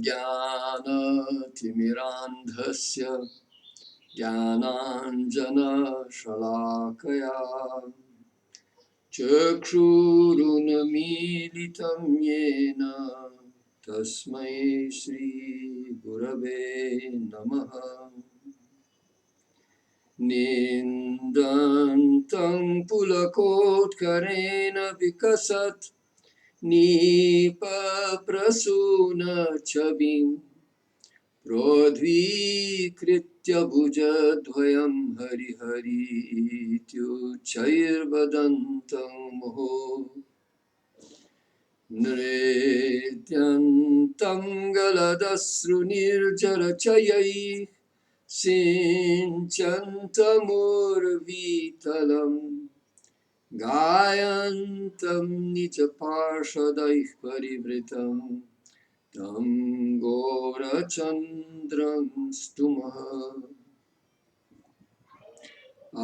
अज्ञानतिमिरान्धस्य ज्ञानाञ्जनशलाकया चक्षुरुन्मीलितं येन तस्मै श्रीगुरवे नमः। निन्दन्तं पुलकोत्करेण विकसत् नीपप्रसूनछविं प्रोद्वीकृत्य भुजद्वयं हरिहरीत्युच्चैर्वदन्तं मुहुः नृत्यन्तं गलदश्रुनिर्झरचयैः सिञ्चन्तमुर्वीतलं गायन्तं निजपार्षदैः परिवृतं तं घोरचन्द्रं स्तुमः।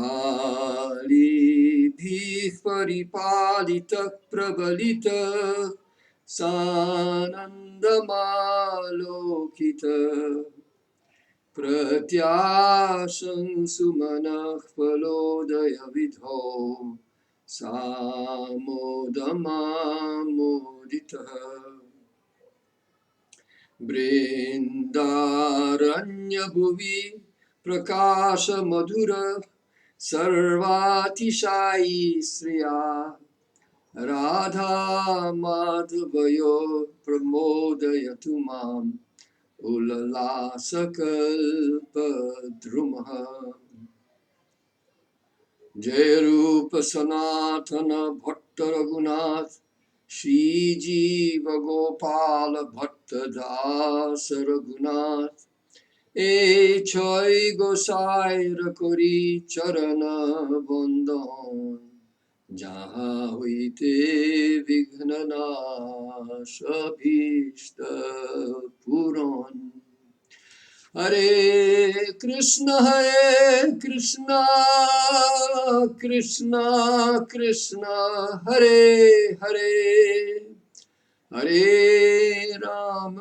आलिभिः परिपालितः प्रबलितः सानन्दमालोकितः प्रत्याशंसु मनः फलोदयविधौ सामोदमामोदितः बृन्दारण्यभुवि प्रकाशमधुरः सर्वातिशायी श्रिया राधा माधवयो प्रमोदयतु माम् उल्लासकल्पद्रुमः। जय रूप सनातन भट्ट रघुनाथ श्रीजीव गोपाल भट्ट दास रघुनाथ ए छय गोसाईर करी चरण बंदन जहाँ हुईते विघ्न नाश अभीष्ट पूरन। हरे कृष्ण कृष्ण कृष्ण हरे हरे हरे राम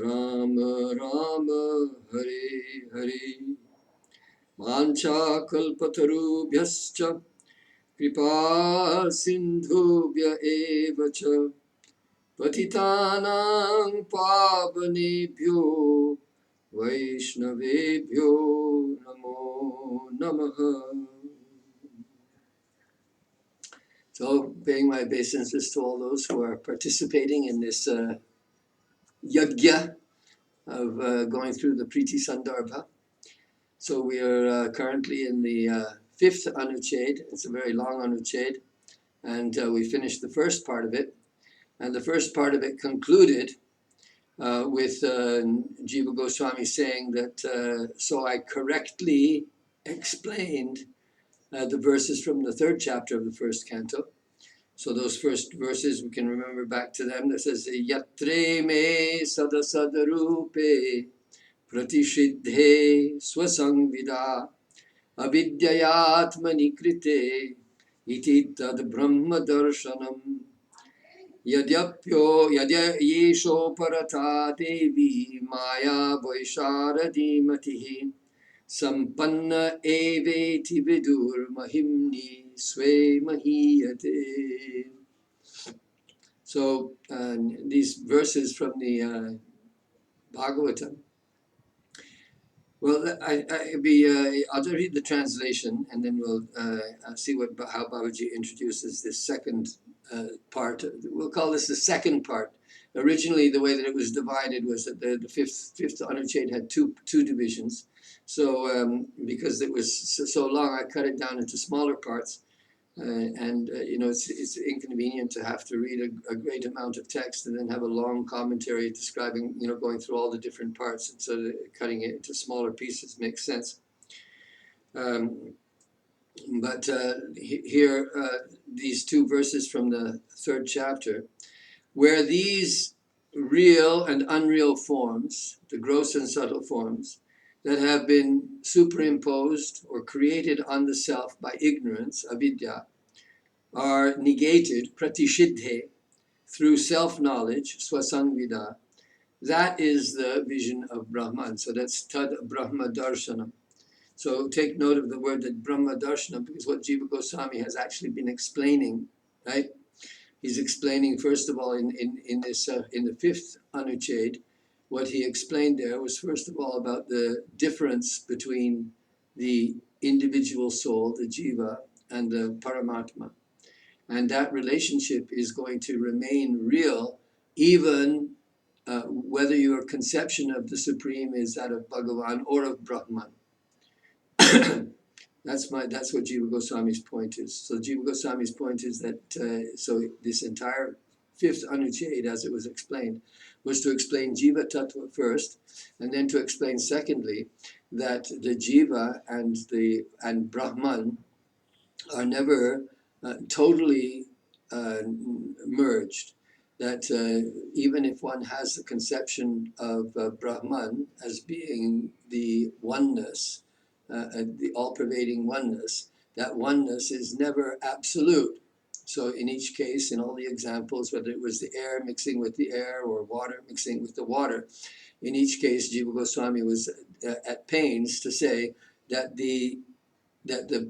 राम राम हरे हरे। वाञ्छाकल्पतरुभ्यश्च कृपा सिन्धुभ्य एव च पतितानां पावनेभ्यो वैष्णवेभ्यो नमो नमः। So, paying my obeisances to all those who are participating in this yajña of going through the Priti Sandarbha. So we are currently in the fifth anuched. It's a very long anuched, and we finished the first part of it. And the first part of it concluded with Jiva Goswami saying that, so I correctly explained the verses from the third chapter of the first canto. So those first verses, we can remember back to them. That says, Yatre me sadasadarupe pratishidhe swasangvida avidyayatmani krite iti tad-brahma-darshanam yesho parata devi maya vaisharadimatihi sampanna eveti vidur mahimni swe mahiyate. So these verses from the Bhagavatam. Well, I'll just read the translation, and then we'll see how Babaji introduces this second part. We'll call this the second part. Originally, the way that it was divided was that the fifth anuched had two divisions. So because it was so long, I cut it down into smaller parts. It's inconvenient to have to read a great amount of text and then have a long commentary describing, going through all the different parts. And so cutting it into smaller pieces makes sense. But here, these two verses from the third chapter, where these real and unreal forms, the gross and subtle forms, that have been superimposed or created on the self by ignorance, avidya, are negated, pratishidhe, through self-knowledge, swasangvida, that is the vision of Brahman. So that's tad-brahma-darshanam. So take note of the word that Brahma-darshanam, because what Jiva Goswami has actually been explaining, right? He's explaining, first of all, in the fifth Anucheda, what he explained there was, first of all, about the difference between the individual soul, the jiva, and the paramatma. And that relationship is going to remain real, even whether your conception of the Supreme is that of Bhagavan or of Brahman. That's what Jiva Goswami's point is. So Jiva Goswami's point is that so this entire fifth Anucheda, as it was explained, was to explain Jiva Tattva first, and then to explain secondly that the Jiva and Brahman are never totally merged. That even if one has the conception of Brahman as being the oneness, the all-pervading oneness, that oneness is never absolute. So in each case, in all the examples, whether it was the air mixing with the air or water mixing with the water, in each case, Jiva Goswami was at pains to say that the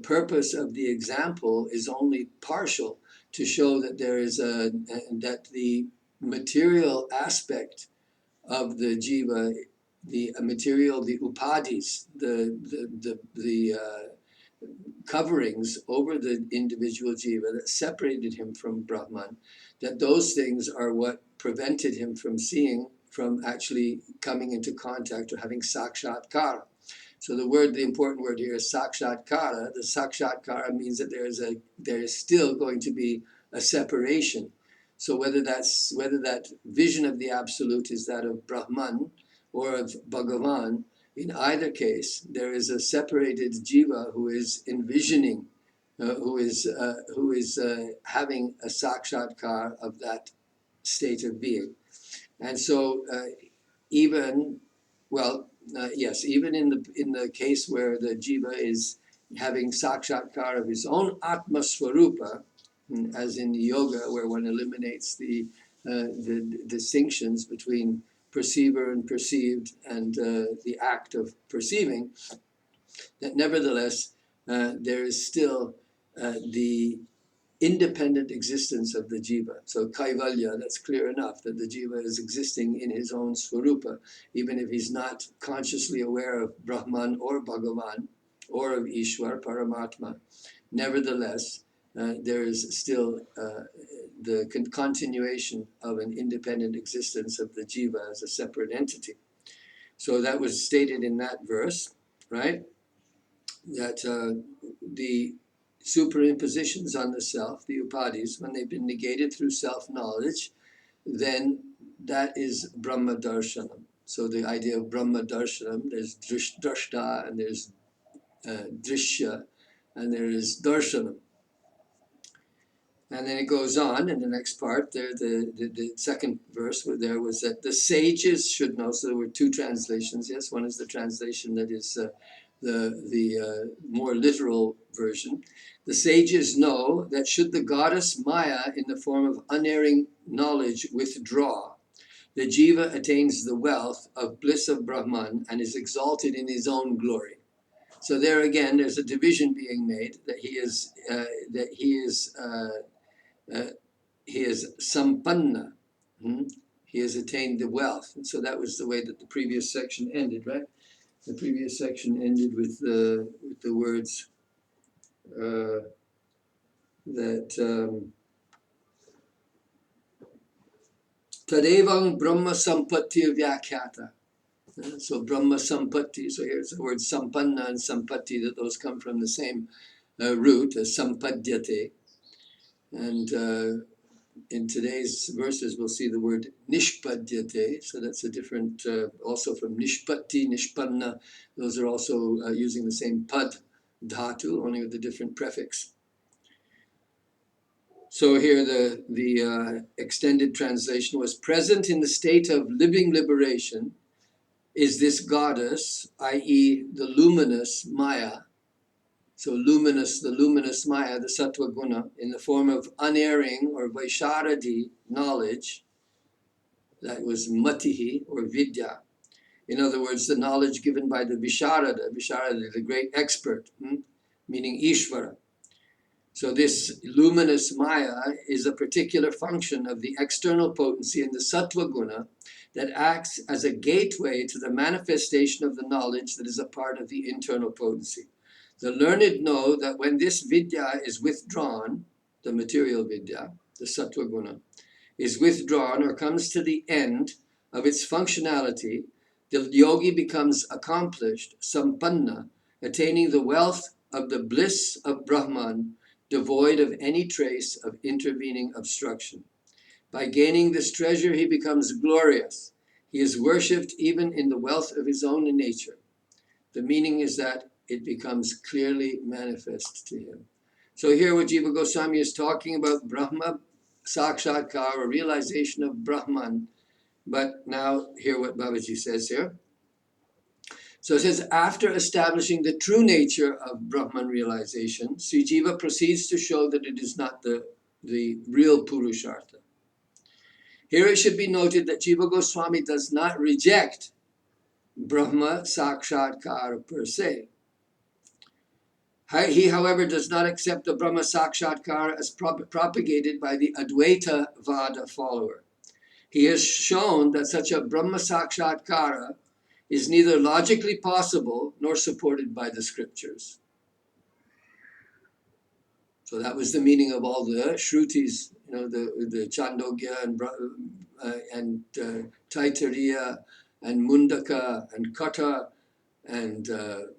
purpose of the example is only partial, to show that there is that the material aspect of the jiva, the material, the upadis, the coverings over the individual jiva that separated him from Brahman, that those things are what prevented him from actually coming into contact or having sakshatkara. So the important word here is sakshatkara. The sakshatkara means that there is still going to be a separation. So whether that vision of the absolute is that of Brahman or of Bhagavan, in either case, there is a separated jiva who is envisioning, who is having a sakshatkar of that state of being. And so even in the case where the jiva is having sakshatkar of his own atma svarūpa, as in yoga, where one eliminates the distinctions between perceiver and perceived and the act of perceiving, that nevertheless there is still the independent existence of the jiva. So kaivalya, that's clear enough, that the jiva is existing in his own svarūpa, even if he's not consciously aware of Brahman or Bhagavan or of Ishwar, Paramatma. Nevertheless, there is still the continuation of an independent existence of the jiva as a separate entity. So that was stated in that verse, right? That the superimpositions on the self, the upadis, when they've been negated through self-knowledge, then that is brahma-darshanam. So the idea of brahma-darshanam, there's drashta, and there's drishya, and there is darshanam. And then it goes on in the next part, there the second verse where there was that the sages should know. So there were two translations, yes. One is the translation that is the more literal version. The sages know that should the goddess Maya in the form of unerring knowledge withdraw, the jiva attains the wealth of bliss of Brahman and is exalted in his own glory. So there again, there's a division being made that he is sampanna. He has attained the wealth. And so that was the way that the previous section ended, right? The previous section ended with the words tadevaṁ brahma-sampattir vyākhyātā. So brahma-sampattir. So here's the word sampanna and sampatti, that those come from the same root as sampadyate. And in today's verses, we'll see the word niṣpādyate. So that's a different, also from niṣpatti, niṣpanna. Those are also using the same pad dhatu, only with a different prefix. So here the extended translation was, present in the state of living liberation is this goddess, i.e. the luminous Maya, So luminous, the luminous Maya, the Sattva Guna, in the form of unerring or Vaisharadi knowledge, that was matihi or vidya. In other words, the knowledge given by the Visharada, the great expert, meaning Ishvara. So this luminous Maya is a particular function of the external potency in the Sattva Guna that acts as a gateway to the manifestation of the knowledge that is a part of the internal potency. The learned know that when this vidya is withdrawn, the material vidya, the Sattva Guna, is withdrawn or comes to the end of its functionality, the yogi becomes accomplished, sampanna, attaining the wealth of the bliss of Brahman, devoid of any trace of intervening obstruction. By gaining this treasure, he becomes glorious. He is worshipped even in the wealth of his own nature. The meaning is that it becomes clearly manifest to him. So here what Jiva Goswami is talking about, Brahma Sakshatkar, or realization of Brahman. But now hear what Babaji says here. So it says, after establishing the true nature of Brahman realization, Sri Jiva proceeds to show that it is not the real Purushartha. Here it should be noted that Jiva Goswami does not reject Brahma Sakshatkar per se. He, however, does not accept the Brahma Sakshatkar as propagated by the Advaita Vada follower. He has shown that such a Brahma Sakshatkara is neither logically possible nor supported by the scriptures. So that was the meaning of all the Shrutis, the Chandogya and Taittiriya and Mundaka and Kata and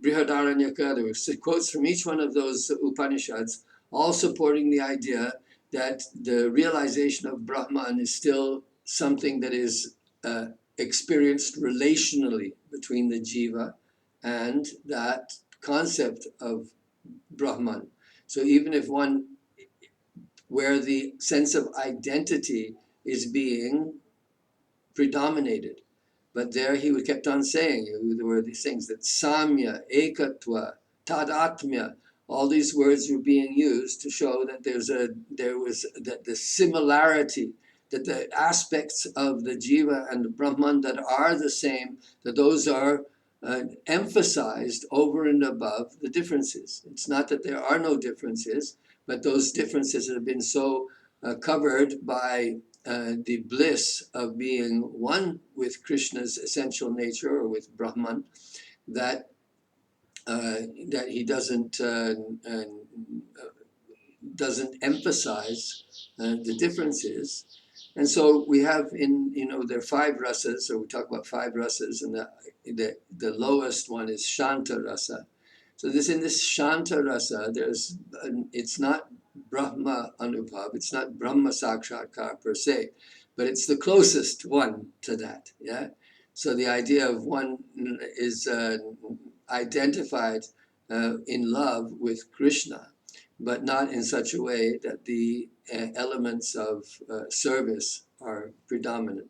Brihadaranyaka. There were quotes from each one of those Upanishads, all supporting the idea that the realization of Brahman is still something that is experienced relationally between the jiva and that concept of Brahman. So even if where the sense of identity is being predominated, but there he kept on saying, there were these things that samya, ekatva, tadatmya, all these words were being used to show that the similarity, that the aspects of the jiva and the Brahman that are the same, that those are emphasized over and above the differences. It's not that there are no differences, but those differences have been so covered by the bliss of being one with Krishna's essential nature or with Brahman, that he doesn't emphasize the differences. And so we have there are 5 rasas, so we talk about 5 rasas, and the lowest one is Shanta rasa. So in this Shanta rasa, it's not Brahma Anubhav, it's not Brahma Sakshatkar per se, but it's the closest one to that. Yeah. So the idea of one is identified in love with Krishna, but not in such a way that the elements of service are predominant.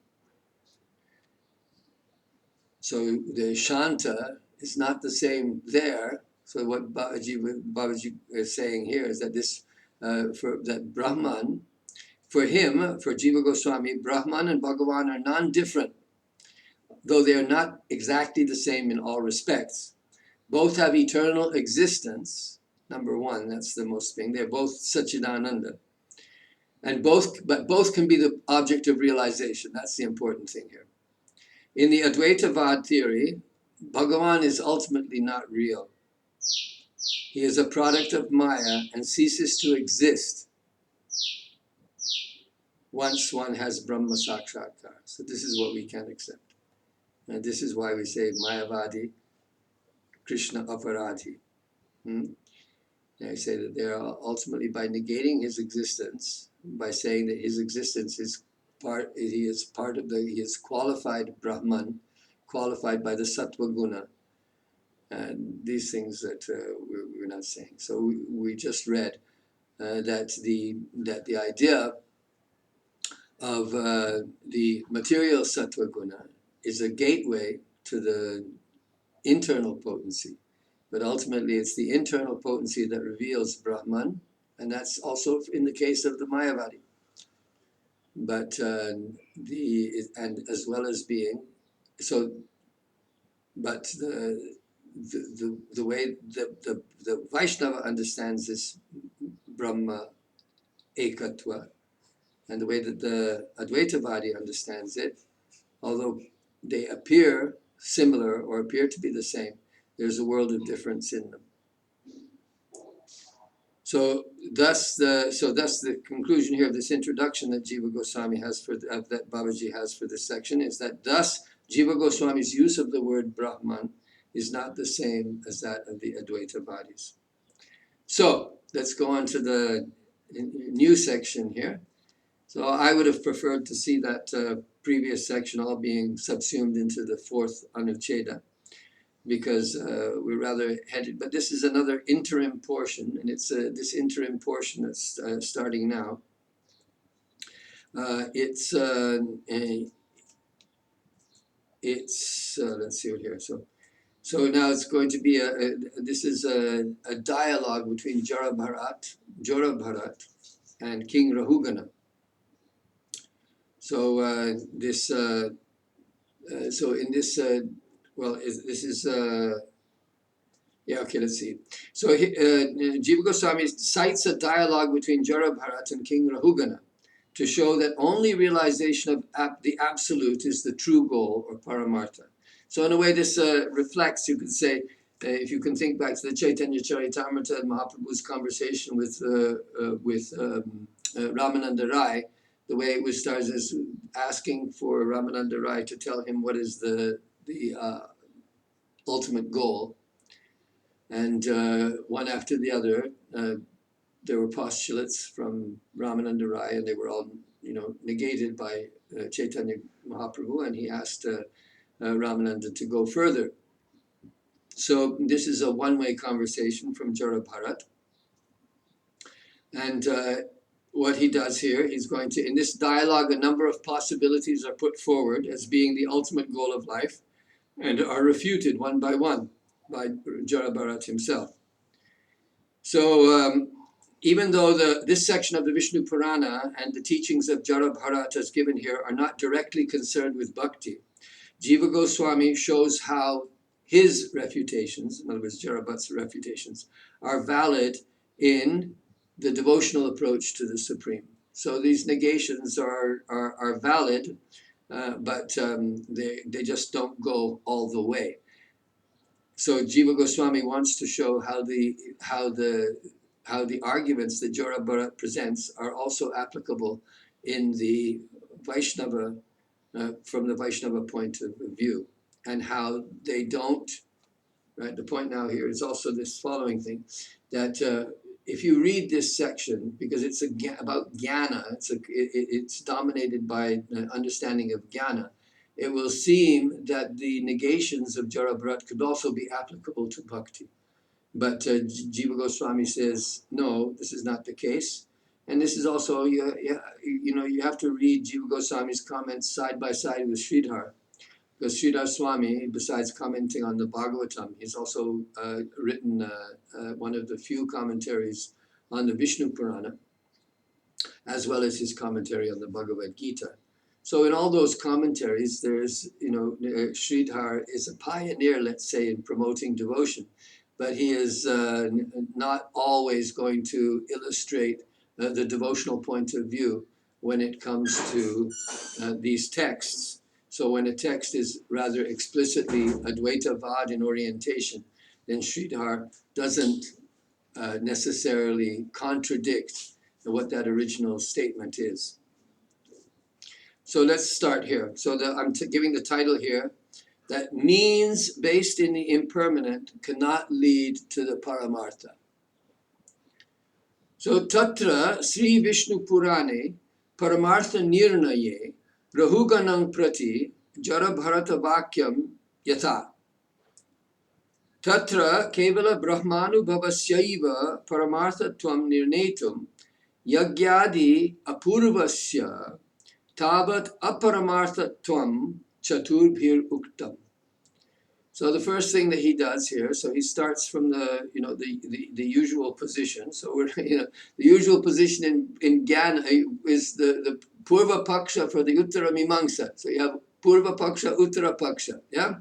So the Shanta is not the same there. So what Babaji is saying here is that that Brahman, for him, for Jiva Goswami, Brahman and Bhagavan are non-different, though they are not exactly the same in all respects. Both have eternal existence. Number one, that's the most thing. They're both Satchidananda. But both can be the object of realization. That's the important thing here. In the Advaitavad theory, Bhagavan is ultimately not real. He is a product of Maya and ceases to exist once one has Brahma Sakshatkar. So this is what we can accept. And this is why we say Mayavadi, Krishna Aparadhi. They say that they are ultimately, by negating his existence, by saying that his existence is he is qualified Brahman, qualified by the Sattva Guna, and these things that we're not saying. So we just read that the idea of the material Sattva Guna is a gateway to the internal potency. but ultimately it's the internal potency that reveals Brahman, and that's also in the case of the Mayavadi. But and as well as being, so, but the way the Vaishnava understands this Brahma ekatva, and the way that the Advaitavadi understands it, although they appear similar or appear to be the same, there's a world of difference in them. So thus the conclusion here of this introduction that Jiva Goswami has that Babaji has for this section is that thus Jiva Goswami's use of the word Brahman is not the same as that of the Advaitavadis. So let's go on to the new section here. So I would have preferred to see that previous section all being subsumed into the fourth Anucheda, because we're rather headed, but this is another interim portion, and it's this interim portion that's starting now. Let's see what here. So now it's going to be this is a dialogue between Jaḍa-bharata and King Rahūgaṇaṁ. So so in this this is let's see. So Jiva Goswami cites a dialogue between Jaḍa-bharata and King Rahūgaṇaṁ to show that only realization of the absolute is the true goal, or paramārtha. So in a way, this reflects, you could say, if you can think back to the Chaitanya Charitamrita, Mahaprabhu's conversation with Ramananda Rai, the way it was started as asking for Ramananda Rai to tell him what is the ultimate goal. And one after the other, there were postulates from Ramananda Rai, and they were all, negated by Chaitanya Mahaprabhu, and he asked Ramananda to go further. So this is a one-way conversation from Jaḍa-bharata. And what he does here, he's going to, in this dialogue, a number of possibilities are put forward as being the ultimate goal of life, and are refuted one by Jaḍa-bharata himself. So even though this section of the Viṣṇu-purāṇa and the teachings of Jaḍa-bharata as given here are not directly concerned with bhakti, Jiva Goswami shows how his refutations, in other words, Jaḍa-bharata's refutations, are valid in the devotional approach to the Supreme. So these negations are valid, but they just don't go all the way. So Jiva Goswami wants to show how the arguments that Jaḍa-bharata presents are also applicable in the Vaishnava, from the Vaishnava point of view, and how they don't. Right. The point now here is also this following thing, that if you read this section, because it's about jnana, it's dominated by understanding of jnana, it will seem that the negations of Jaḍa-bharata could also be applicable to bhakti. But Jiva Goswami says, no, this is not the case. And this is also, you have to read Jiva Goswami's comments side by side with Sridhar. Because Sridhar Swami, besides commenting on the Bhagavatam, he's also written one of the few commentaries on the Viṣṇu-purāṇa, as well as his commentary on the Bhagavad Gita. So in all those commentaries, there's, Sridhar is a pioneer, let's say, in promoting devotion, but he is not always going to illustrate the devotional point of view when it comes to these texts. So when a text is rather explicitly Advaitavad in orientation, then Sridhar doesn't necessarily contradict what that original statement is. So let's start here. So I'm giving the title here, that means based in the impermanent cannot lead to the paramārtha. So tatra śrī-viṣṇu-purāṇe paramārtha-nirṇaye rahūgaṇaṁ prati jaḍa-bharata-vākyaṁ yathā. Tatra kevala-brahmānubhavasyaiva paramārthatvaṁ nirnetum yajñādy-apūrvasya tavat aparamārthatvaṁ chaturbhir uktam. So the first thing that he does here, so he starts from the usual position. So we're the usual position in Jnana is the Purva Paksha for the Uttara Mimamsa. So you have Purva Paksha, Uttara Paksha, yeah.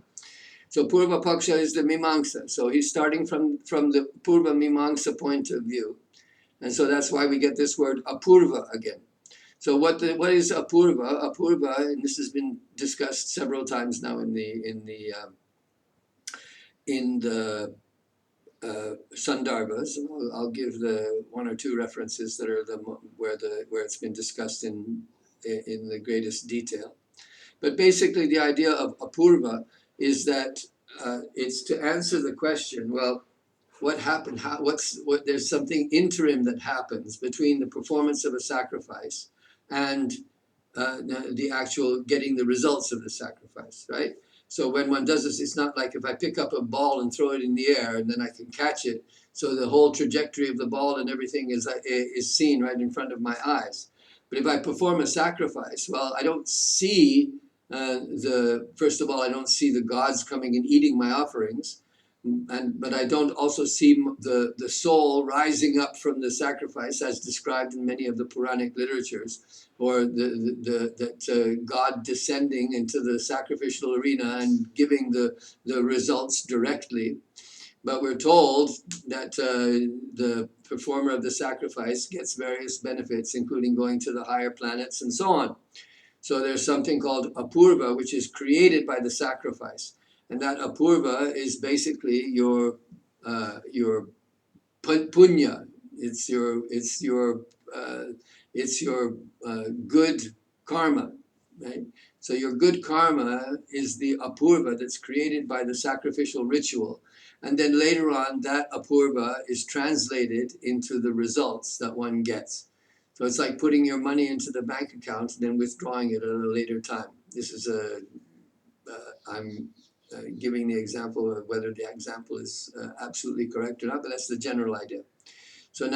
So Purva Paksha is the Mimamsa. So he's starting from the Purva Mimamsa point of view, and so that's why we get this word apurva again. So what is apurva? Apurva, and this has been discussed several times now in the Sandarbhas. I'll give the one or two references that are where it's been discussed in the greatest detail. But basically, the idea of apurva is that it's to answer the question. Well, what happened? There's something interim that happens between the performance of a sacrifice and the actual getting the results of the sacrifice, right? So when one does this, it's not like if I pick up a ball and throw it in the air and then I can catch it. So the whole trajectory of the ball and everything is seen right in front of my eyes. But if I perform a sacrifice, well, I don't see first of all, I don't see the gods coming and eating my offerings. But I don't also see the soul rising up from the sacrifice as described in many of the Puranic literatures, or that God descending into the sacrificial arena and giving the results directly. But we're told that the performer of the sacrifice gets various benefits, including going to the higher planets and so on. So there's something called apurva, which is created by the sacrifice. And that apurva is basically your punya. It's your good karma, right? So your good karma is the apurva that's created by the sacrificial ritual, and then later on that apurva is translated into the results that one gets. So it's like putting your money into the bank account and then withdrawing it at a later time. This is I'm giving the example of whether the example is absolutely correct or not, but that's the general idea. So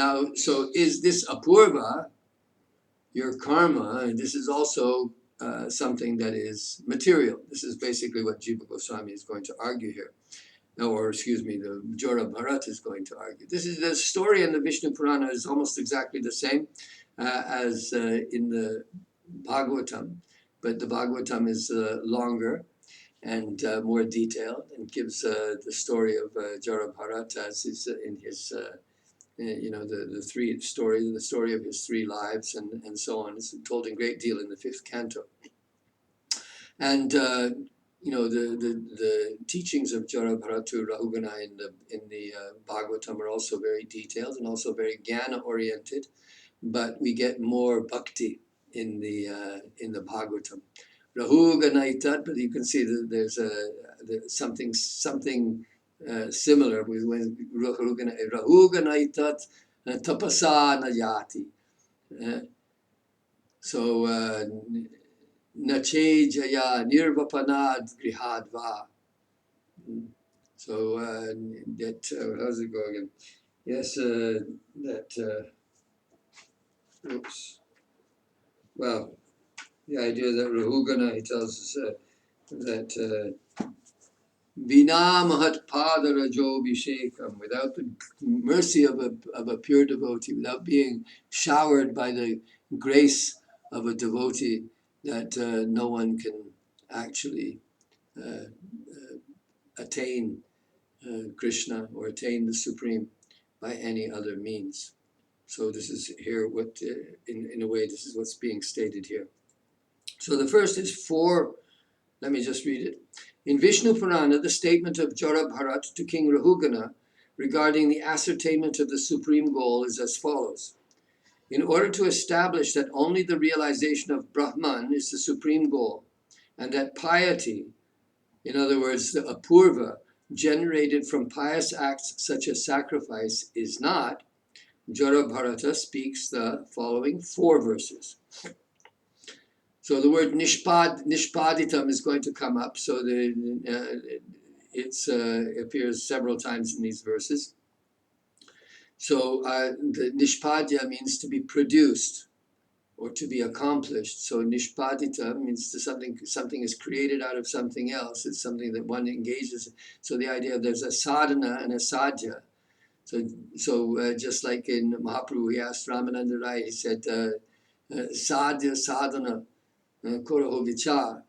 is this apurva, your karma, and this is also something that is material. This is basically what Jiva Goswami is going to argue here. Or excuse me, the jaḍa-bharata is going to argue. This is the story in the Vishnu Purana is almost exactly the same as in the Bhagavatam, but the Bhagavatam is longer and more detailed, and gives the story of jaḍa-bharata in his the story of his 3 lives and so on. It's told in great deal in the 5th canto. And the teachings of jaḍa-bharata rahūgaṇaṁ in the Bhagavatam are also very detailed and also very jnana oriented, but we get more bhakti in the Bhagavatam. Rahūgaṇaṁ, but you can see that there's something similar with when rahūgaṇaṁ tapasa nayati. So nache jaya nirvapanad grihadva. So that how's it go again? Yes, oops. Well, the idea that rahūgaṇaṁ, he tells us that vina mahat padarajo vishekam, without the mercy of a pure devotee, without being showered by the grace of a devotee, that no one can actually attain Krishna or attain the Supreme by any other means. So this is here what, in a way, this is what's being stated here. So the first is 4, let me just read it. In Vishnu Purana, the statement of jaḍa-bharata to King Rahūgaṇa regarding the ascertainment of the supreme goal is as follows. In order to establish that only the realization of Brahman is the supreme goal, and that piety, in other words, the apurva, generated from pious acts such as sacrifice, is not, jaḍa-bharata speaks the following 4 verses. So the word niṣpādyaṁ is going to come up. So it appears several times in these verses. So the niṣpādya means to be produced, or to be accomplished. So niṣpādita means something is created out of something else. It's something that one engages in. So the idea of there's a sadhana and a sadhya. So just like in Mahaprabhu, he asked Ramananda-rai, he said, sadhya sadhana koroho vichar.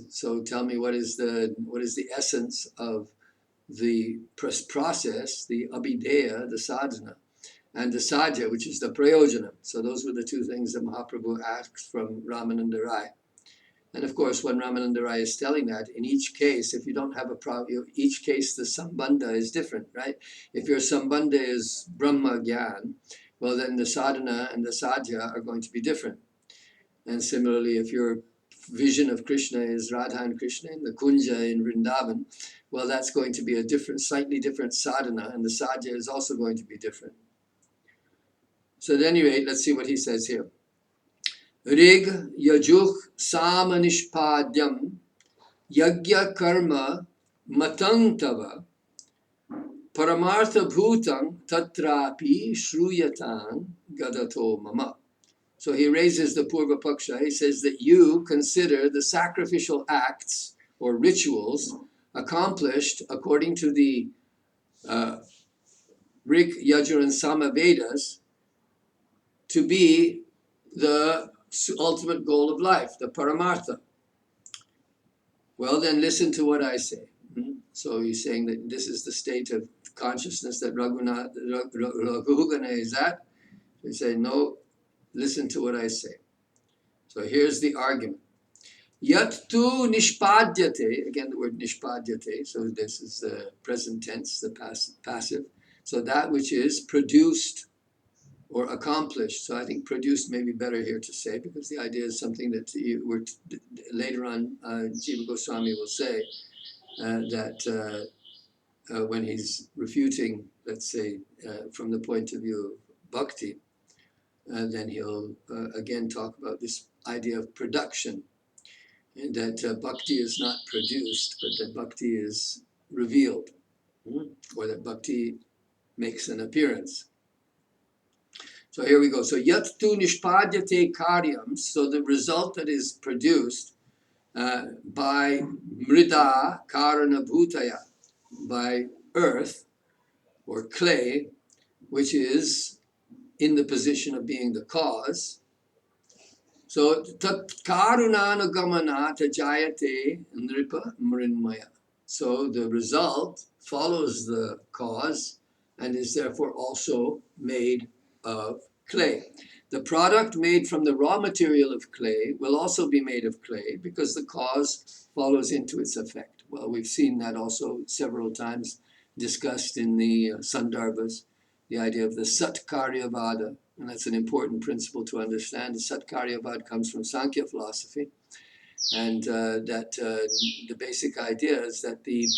So tell me what is the essence of the process, the abhideya, the sadhana, and the sadhya, which is the prayojana. So those were the two things that Mahaprabhu asked from Ramananda-rai. And of course, when Ramananda-rai is telling that, in each case, if you don't have a problem, each case the sambandha is different, right? If your sambandha is brahma gyan, well then the sadhana and the sadhya are going to be different. And similarly, if your vision of Krishna is Radha and Krishna in the Kunja in Vrindavan, well, that's going to be a different, slightly different sadhana, and the sadhya is also going to be different. So at any rate, let's see what he says here. ṛg-yajuḥ-sāma-niṣpādyaṁ yajña-karma matantava paramārtha-bhūtaṁ tatrapi śrūyatān gadato mama. So he raises the Purva Paksha. He says that you consider the sacrificial acts or rituals accomplished according to the ṛg-yajuḥ-sāma Vedas to be the ultimate goal of life, the paramārtha. Well, then listen to what I say. So he's saying that this is the state of consciousness that rahūgaṇaṁ is at. He say, no, listen to what I say. So here's the argument. Yat-tu niṣpādyate, again the word niṣpādyate, so this is the present tense, the passive. So that which is produced or accomplished. So I think produced may be better here to say, because the idea is something that later on Jiva Goswami will say that when he's refuting, let's say, from the point of view of bhakti, then he'll again talk about this idea of production, and that bhakti is not produced, but that bhakti is revealed, or that bhakti makes an appearance. So here we go. So yat-tu niṣpādyate karyam, so the result that is produced by mrida kāraṇa-bhūtayā, by earth or clay, which is in the position of being the cause. So tat-kāraṇānugamanāj jayate nripa mṛn-mayam. So the result follows the cause and is therefore also made of clay. The product made from the raw material of clay will also be made of clay because the cause follows into its effect. Well, we've seen that also several times discussed in the Sandarbhas, the idea of the sat-karyavada, and that's an important principle to understand. The sat-karyavada comes from Sankhya philosophy, and the basic idea is that the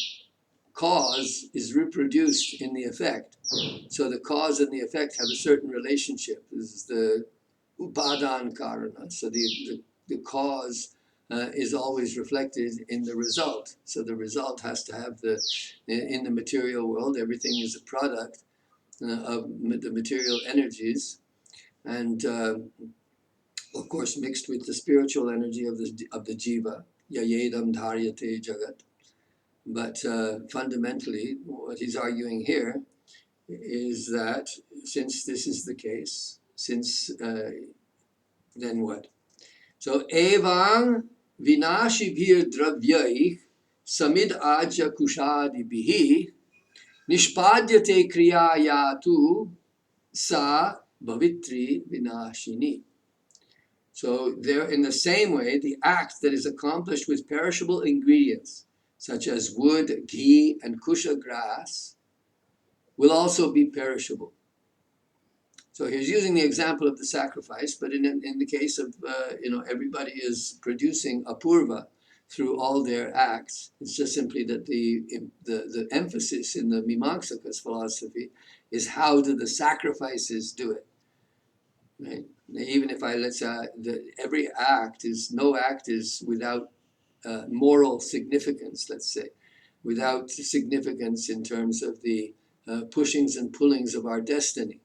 cause is reproduced in the effect. So the cause and the effect have a certain relationship. This is the upadan karana. So the cause is always reflected in the result. So the result has to have in the material world, everything is a product of the material energies, and of course mixed with the spiritual energy of the jiva, yayedam dharyate jagat. But fundamentally, what he's arguing here is that since this is the case, then what? So evaṁ vinashibhir-dravyaiः samid-ājya-kuśādibhiḥ niṣpādyate kriyāyātu sa bhavitri vinashini. So there, in the same way, the act that is accomplished with perishable ingredients, such as wood, ghee, and kusha grass, will also be perishable. So he's using the example of the sacrifice, but in the case of, everybody is producing apurva through all their acts. It's just simply that the emphasis in the Mimamsakas philosophy is how do the sacrifices do it, right? Even if let's say every act no act is without moral significance, let's say, without significance in terms of the pushings and pullings of our destiny.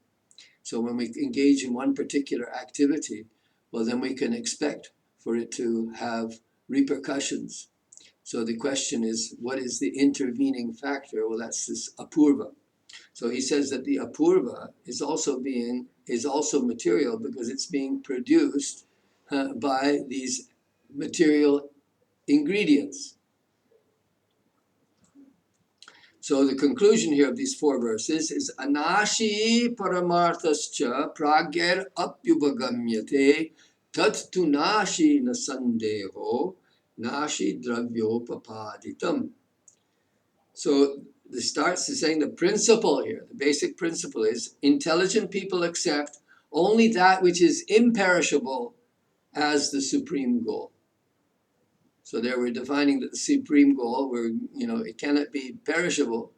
So when we engage in one particular activity, well, then we can expect for it to have repercussions. So the question is, what is the intervening factor? Well, that's this apurva. So he says that the apurva is also material because it's being produced by these material ingredients. So the conclusion here of these 4 verses is anashi paramarthascha pragyer apyupagamyate tat-tu nāśi nasandeho nāśi-dravyopapāditam. So this starts to saying the principle here, the basic principle is intelligent people accept only that which is imperishable as the supreme goal. So there we're defining that the supreme goal, it cannot be perishable.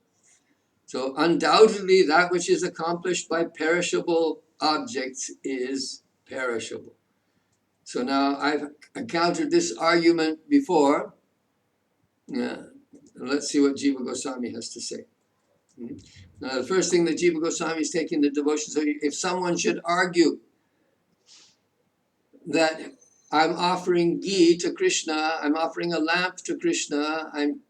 So undoubtedly that which is accomplished by perishable objects is perishable. So now I've encountered this argument before. Let's see what Jiva Goswami has to say. Now the first thing that Jiva Goswami is taking the devotion, so if someone should argue that I'm offering ghee to Krishna, I'm offering a lamp to Krishna, I'm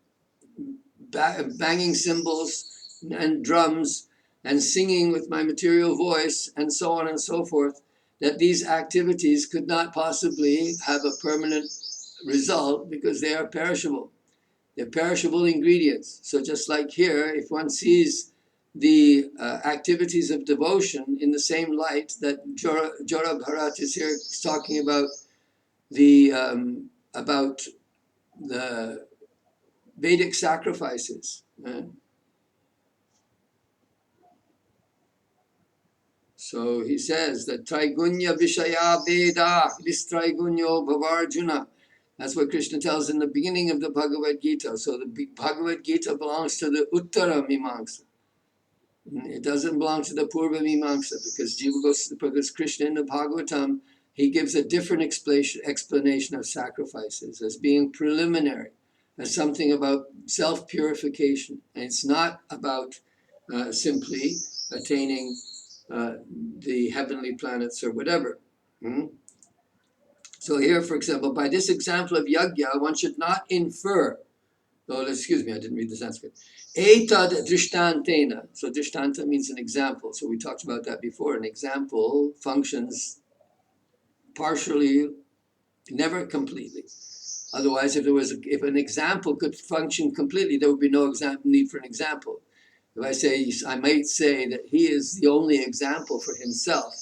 banging cymbals and drums and singing with my material voice and so on and so forth, that these activities could not possibly have a permanent result because they are perishable. They're perishable ingredients. So just like here, if one sees the activities of devotion in the same light that jaḍa-bharata is here talking about the Vedic sacrifices. So he says that Traigunya Vishaya Veda, this Traigunya Bhavarjuna. That's what Krishna tells in the beginning of the Bhagavad Gita. So the Bhagavad Gita belongs to the Uttara Mimamsa. It doesn't belong to the Purva Mimamsa because Krishna in the Bhagavatam, he gives a different explanation of sacrifices as being preliminary, as something about self-purification. And it's not about simply attaining the heavenly planets or whatever. So here, for example, by this example of yajña, one should not infer, excuse me, I didn't read the Sanskrit. Etad-dṛṣṭāntena. So dṛṣṭānta means an example. So we talked about that before. An example functions partially, never completely. Otherwise, if an example could function completely, there would be no need for an example. If I might say that he is the only example for himself,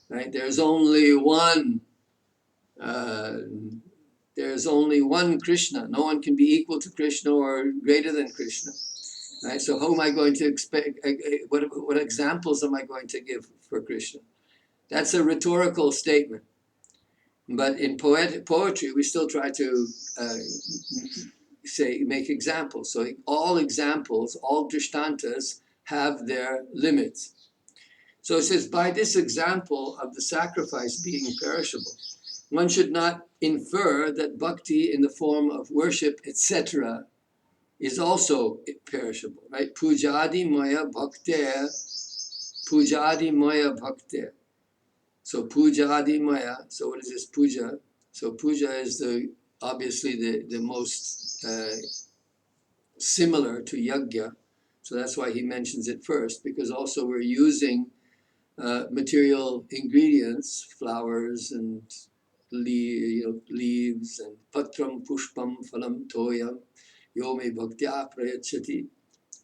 right? There's only one Krishna. No one can be equal to Krishna or greater than Krishna. Right? So how am I going to expect, what examples am I going to give for Krishna? That's a rhetorical statement. But in poetry, we still try to make examples. So all examples, all dṛṣṭāntas have their limits. So it says, by this example of the sacrifice being perishable, one should not infer that bhakti in the form of worship, etc., is also perishable, right? Pūjādimaya-bhakter, pūjādimaya-bhakter. So pūjādimaya, so what is this puja? So puja is obviously the most similar to yajña. So that's why he mentions it first, because also we're using material ingredients, flowers and leaves and patram, pushpam, phalam, toyam, yome bhaktya prayachati.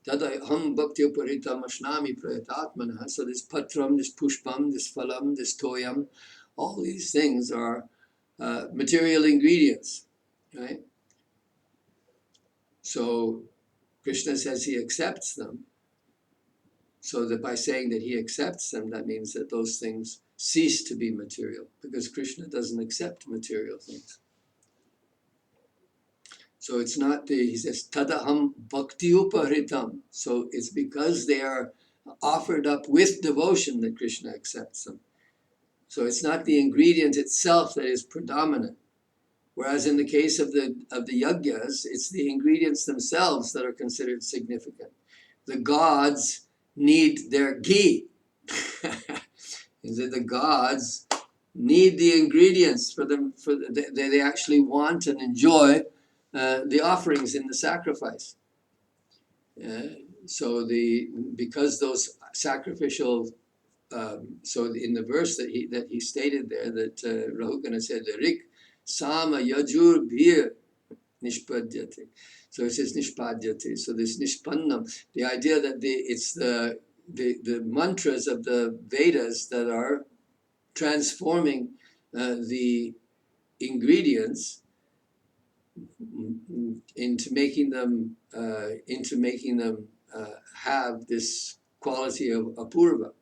Tadaham bhakti uparitam ashnami prayatatmana. So this patram, this pushpam, this phalam, this toyam, all these things are material ingredients, right? So Krishna says he accepts them. So that by saying that he accepts them, that means that those things cease to be material, because Krishna doesn't accept material things. So it's not he says, tadaham bhakti uparitam. So it's because they are offered up with devotion that Krishna accepts them. So it's not the ingredient itself that is predominant. Whereas in the case of the yajñas, it's the ingredients themselves that are considered significant. The gods need their ghee. The gods need the ingredients for them. They actually want and enjoy the offerings in the sacrifice. Because those sacrificial, so in the verse that he stated there, that rahūgaṇaṁ said, ṛg-yajuḥ-sāma-niṣpādyaṁ. So it says niṣpādyate. So this niṣpannam, the idea that it's the mantras of the Vedas that are transforming the ingredients into making them have this quality of apurva.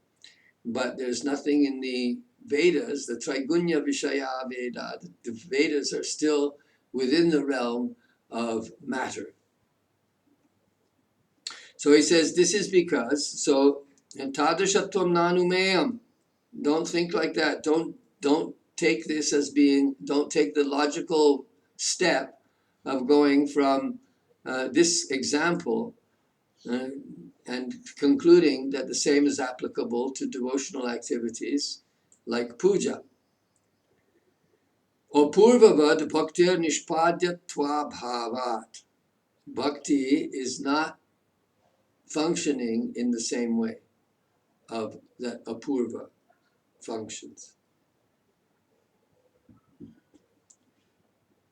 But there's nothing in the Vedas, the Traigunya Vishaya Veda, the Vedas are still within the realm of matter. So he says this is because, so etad-dṛṣṭāntena nānu-mayam, don't think like that. Don't take this as being, don't take the logical step of going from this example and concluding that the same is applicable to devotional activities like puja. Apūrvavad-bhakter niṣpādyatvam. Bhakti is not functioning in the same way of that apurva functions.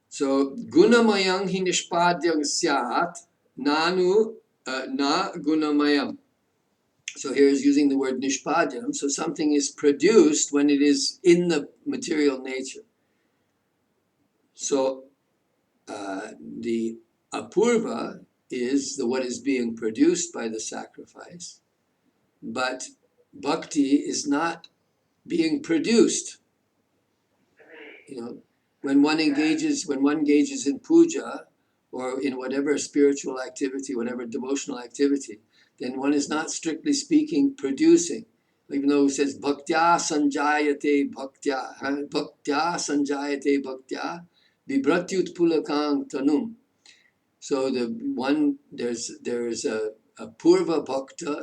So gunamayam hi niṣpādyam syāt nānu na gunamayam. So here is using the word niṣpādyam. So something is produced when it is in the material nature. So the apurva is what is being produced by the sacrifice, but bhakti is not being produced. When one engages in puja or in whatever spiritual activity, whatever devotional activity, then one is not strictly speaking producing. Even though it says bhaktya sanjayate bhaktya, bhaktya sanjayate bhaktya, vibhratyutpulakang tanum. So there's a purva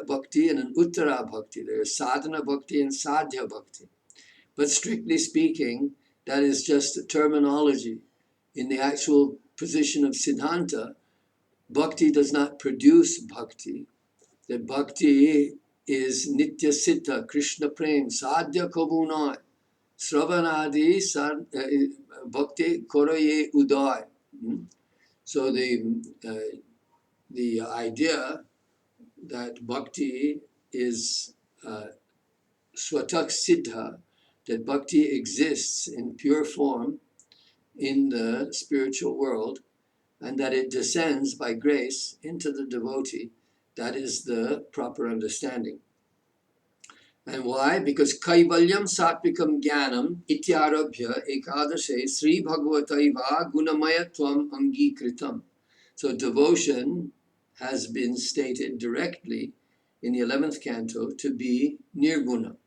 bhakti and an uttara bhakti. There's sadhana bhakti and sadhya bhakti. But strictly speaking, that is just a terminology. In the actual position of siddhanta, bhakti does not produce bhakti. That bhakti is nitya siddha, Krishna prem, sadhya kabunai, sravanadi bhakti koraye uday. So the idea that bhakti is swatak siddha, that bhakti exists in pure form in the spiritual world, and that it descends by grace into the devotee, that is the proper understanding. And why? Because kaivalyam satvikam jnanam ityarabhya ekadashe śrī-bhagavataivāguṇamayatvam angikritam. So devotion has been stated directly in the 11th canto to be nirguna.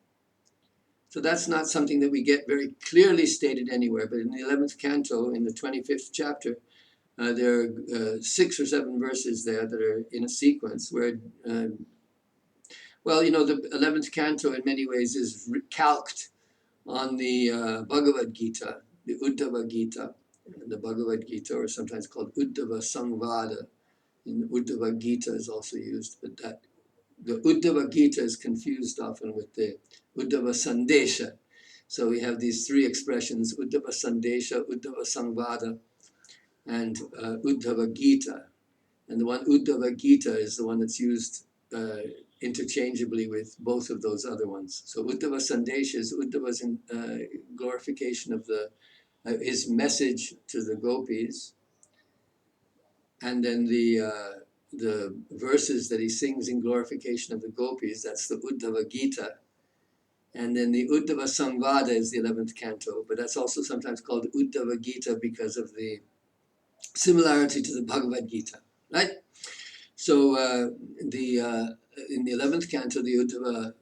So that's not something that we get very clearly stated anywhere, but in the 11th canto, in the 25th chapter, there are 6 or 7 verses there that are in a sequence where, the 11th canto in many ways is calqued on the Bhagavad Gita, the Uddhava Gita, the Bhagavad Gita, or sometimes called Uddhava Samvada. And Uddhava Gita is also used, but the Uddhava Gita is confused often with the Uddhava Sandesha. So we have these 3 expressions, Uddhava Sandesha, Uddhava Samvada, and Uddhava Gita. And the one Uddhava Gita is the one that's used interchangeably with both of those other ones. So Uddhava Sandesha is Uddhava's glorification of his message to the gopis. And then the verses that he sings in glorification of the gopis, that's the Uddhava Gita. And then the Uddhava Samvada is the 11th canto, but that's also sometimes called Uddhava Gita because of the similarity to the Bhagavad Gita, right? So in the 11th canto, the Uddhava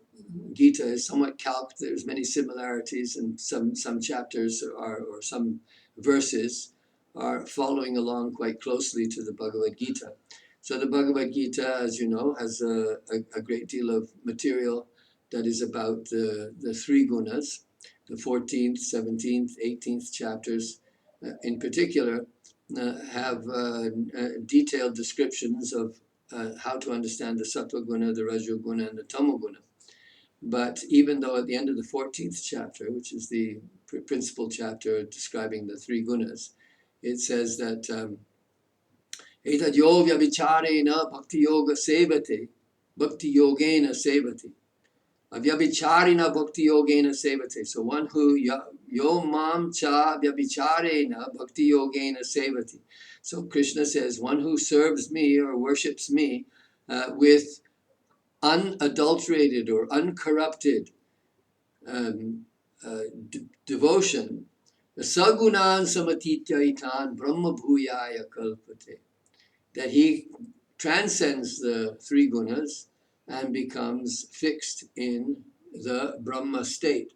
Gita is somewhat calqued. There's many similarities, and some chapters or some verses are following along quite closely to the Bhagavad Gita. So the Bhagavad Gita, as you know, has a great deal of material that is about the 3 gunas. the 14th, 17th, 18th chapters in particular have detailed descriptions of how to understand the sattva guna, the raja guna, and the tamo guna. But even though at the end of the 14th chapter, which is the principal chapter describing the three gunas, it says that etad-yoga-vicharena bhakti-yoga sevate, bhakti-yogena sevate. Avyabhicharena bhakti-yogena sevate. So one who yo mam cha vyabhicharena bhakti-yogena sevate. So Krishna says, one who serves me or worships me with unadulterated or uncorrupted devotion, sagunan samatitya itan brahma-bhūyāya kalpate, that he transcends the three gunas and becomes fixed in the Brahma state.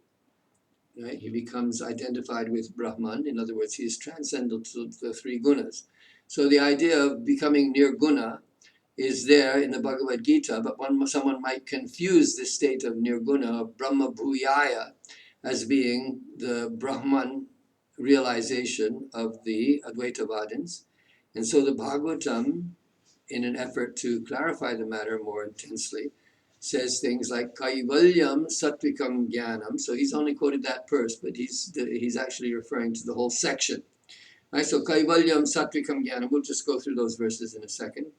Right? He becomes identified with Brahman. In other words, he is transcendental to the three gunas. So the idea of becoming nirguna is there in the Bhagavad Gita, but someone might confuse this state of nirguna, brahma-bhūyāya, as being the Brahman realization of the Advaitavadins. And so the Bhagavatam, in an effort to clarify the matter more intensely, says things like kaivalyam sattvikam jnanam. So he's only quoted that verse, but he's actually referring to the whole section. Right, so kaivalyam sattvikam jnanam. We'll just go through those verses in a second.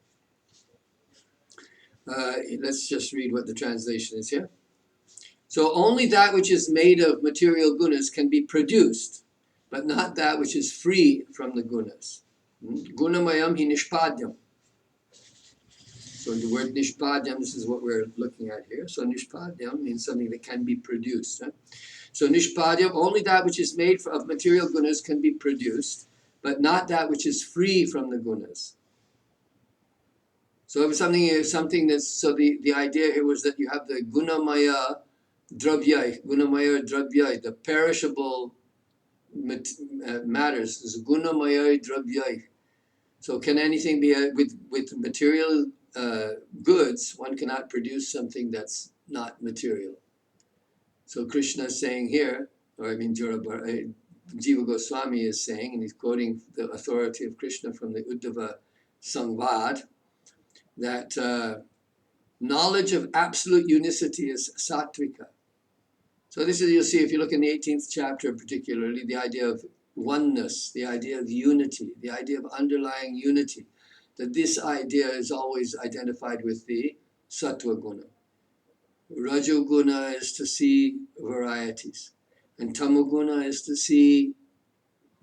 Let's just read what the translation is here. So only that which is made of material gunas can be produced, but not that which is free from the gunas. Gunamayam hi niṣpādyaṁ. So the word niṣpādyaṁ, this is what we're looking at here. So niṣpādyaṁ means something that can be produced. Right? So niṣpādyaṁ, only that which is made of material gunas can be produced, but not that which is free from the gunas. So if something that's, so the idea here was that you have the gunamaya-dravyai, the perishable matters. This gunamaya-dravyai. So can anything be with material goods? One cannot produce something that's not material. So Krishna is saying here, or I mean Jiva Goswami is saying, and he's quoting the authority of Krishna from the Uddhava Samvad, that knowledge of absolute unicity is sattvika. So this is, you'll see if you look in the 18th chapter particularly, the idea of oneness, the idea of unity, the idea of underlying unity, that this idea is always identified with the sattva guna. Rajoguna is to see varieties, and tamoguna is to see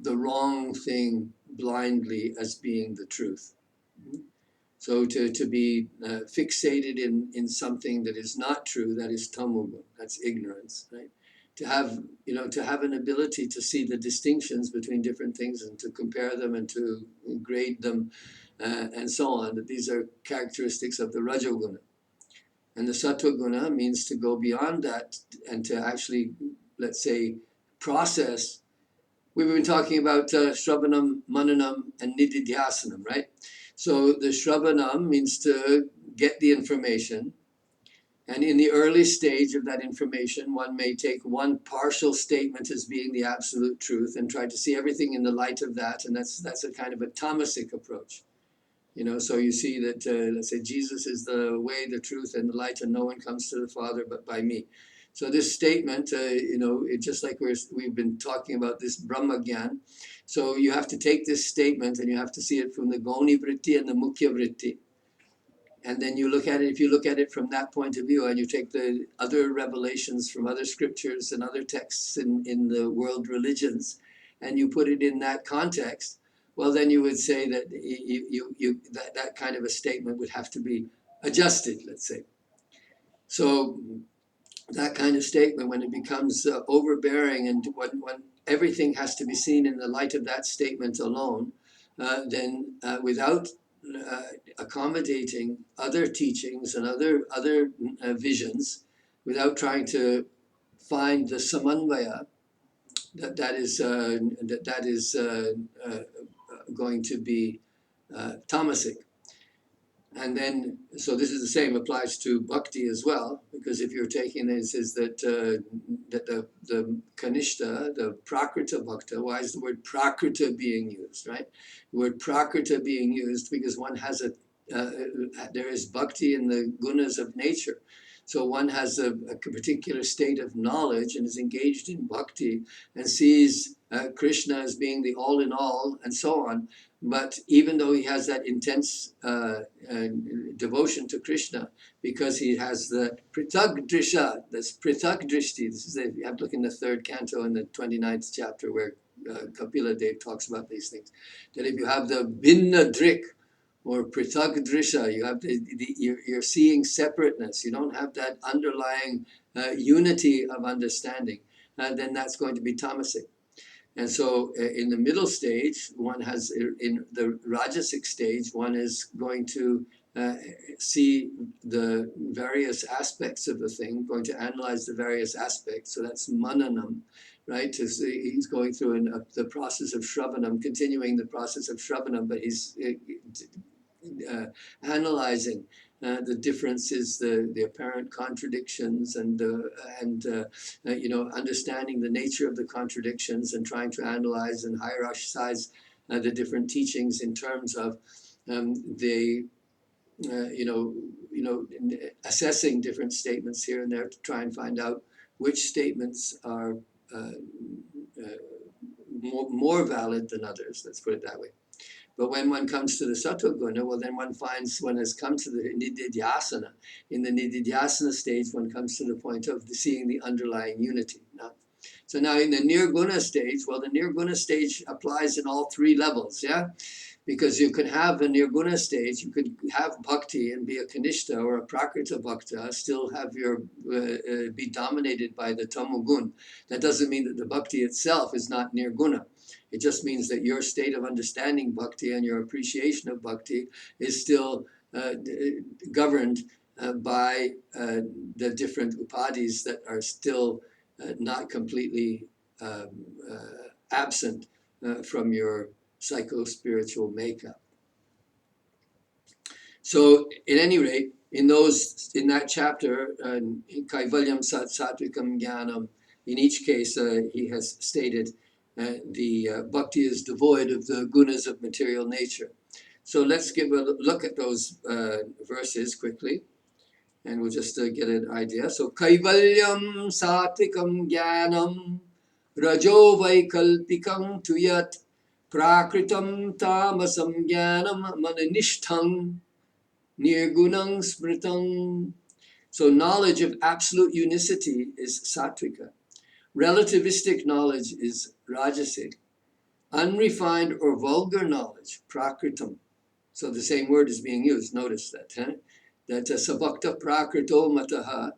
the wrong thing blindly as being the truth. So to be fixated in something that is not true, that is tamoguna, that's ignorance, right? To have an ability to see the distinctions between different things and to compare them and to grade them and so on, that these are characteristics of the rajoguna. And the sattva guna means to go beyond that and to actually, let's say, process. We've been talking about shravanam, mananam, and nididhyasanam, right? So the shravanam means to get the information, and in the early stage of that information, one may take one partial statement as being the absolute truth and try to see everything in the light of that, and that's a kind of a tamasic approach. So you see that, let's say, Jesus is the way, the truth, and the light, and no one comes to the Father but by me. So this statement, it's just like we've been talking about this Brahma Gyan. So you have to take this statement and you have to see it from the Goni Vritti and the Mukhya Vritti. And then you look at it, if you look at it from that point of view, and you take the other revelations from other scriptures and other texts in the world religions, and you put it in that context, well, then you would say that that kind of a statement would have to be adjusted, let's say. So that kind of statement, when it becomes overbearing and when everything has to be seen in the light of that statement alone, then without accommodating other teachings and other visions, without trying to find the samanvaya that is going to be tamasic. And then, so this is the same, applies to bhakti as well, because if you're taking this, is that the kanishta, the prakrita bhakta, why is the word prakrita being used, right? The word prakrita being used because one has there is bhakti in the gunas of nature. So one has a particular state of knowledge and is engaged in bhakti and sees Krishna as being the all in all and so on. But even though he has that intense devotion to Krishna, because he has the pritag-drisha, this pritag-drishti, this is you have to look in the 3rd canto in the 29th chapter where Kapila Dev talks about these things, that if you have the binna drik, or pritag-drisha, you have you're seeing separateness, you don't have that underlying unity of understanding, then that's going to be tamasic. And so in the middle stage, one has, in the rajasic stage, one is going to see the various aspects of the thing, going to analyze the various aspects. So that's mananam, right? He's going through the process of shravanam, continuing the process of shravanam, but he's analyzing the differences, the apparent contradictions, and understanding the nature of the contradictions and trying to analyze and hierarchize the different teachings in terms of assessing different statements here and there to try and find out which statements are more valid than others. Let's put it that way. But when one comes to the sattva guna, well, then one finds one has come to the nididhyasana. In the nididhyasana stage, one comes to the point of seeing the underlying unity. So now in the nirguna stage, well, the nirguna stage applies in all 3 levels, yeah? Because you could have a nirguna stage, you could have bhakti and be a kanishta or a prakrita bhakta, still have be dominated by the tamogun. That doesn't mean that the bhakti itself is not nirguna. It just means that your state of understanding bhakti and your appreciation of bhakti is still governed by the different upadhis that are still not completely absent from your psycho-spiritual makeup. So, at any rate, in that chapter, Kaivalyam Satvikam Jnanam, in each case, he has stated the bhakti is devoid of the gunas of material nature. So let's give a look at those verses quickly, and we'll just get an idea. So, Kaivalyam Satvikam Jnanam Rajo Vaikalpikam Tuyat Prakritam Tamasam Jnanam Mananishtham Nirgunam Smritam. So knowledge of absolute unicity is sattvika. Relativistic knowledge is rajasic. Unrefined or vulgar knowledge, prakritam. So the same word is being used. Notice that. That sabhakta prakrito mataha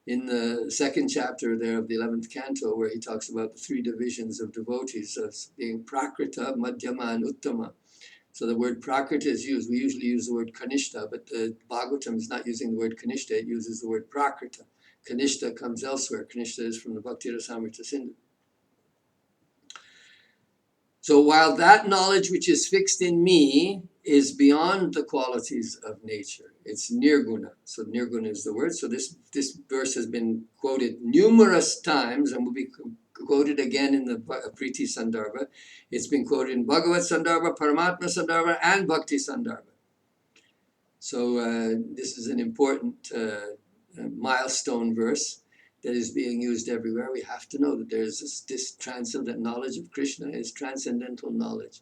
in the 2nd chapter there of the 11th canto, where he talks about the 3 divisions of devotees as being prakrita, madhyama, and uttama. So the word prakrita is used. We usually use the word kanishta, but the Bhagavatam is not using the word kanishta. It uses the word prakrita. Kanishta comes elsewhere. Kanishta is from the Bhakti Rasamrita Sindhu. So while that knowledge which is fixed in me is beyond the qualities of nature, it's nirguna. So nirguna is the word. So this verse has been quoted numerous times and will be quoted again in the Priti Sandarbha. It's been quoted in Bhagavat-Sandarbha, Paramartha-Sandarbha, and Bhakti Sandarbha. So this is an important milestone verse that is being used everywhere. We have to know that there's this transcendent knowledge of Krishna is transcendental knowledge.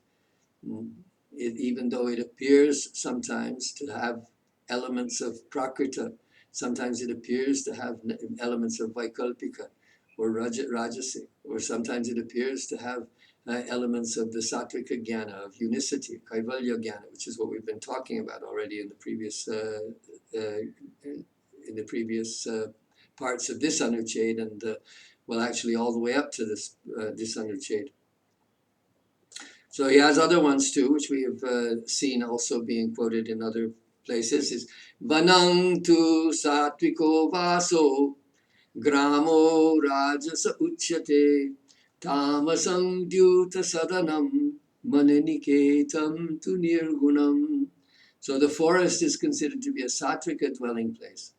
Even though it appears sometimes to have elements of prakrita, sometimes it appears to have elements of vaikalpika or rajasic, or sometimes it appears to have elements of the sattvika jnana, of unicity, kaivalya jnana, which is what we've been talking about already in the previous parts of this anucheda, and actually all the way up to this anucheda. So he has other ones too, which we have seen also being quoted in other places. Is vanang tu satviko vaso gramo rajasa uchyate tamasang dyuta sadanam mananiketam tu nirgunam. So the forest is considered to be a sattvika dwelling place.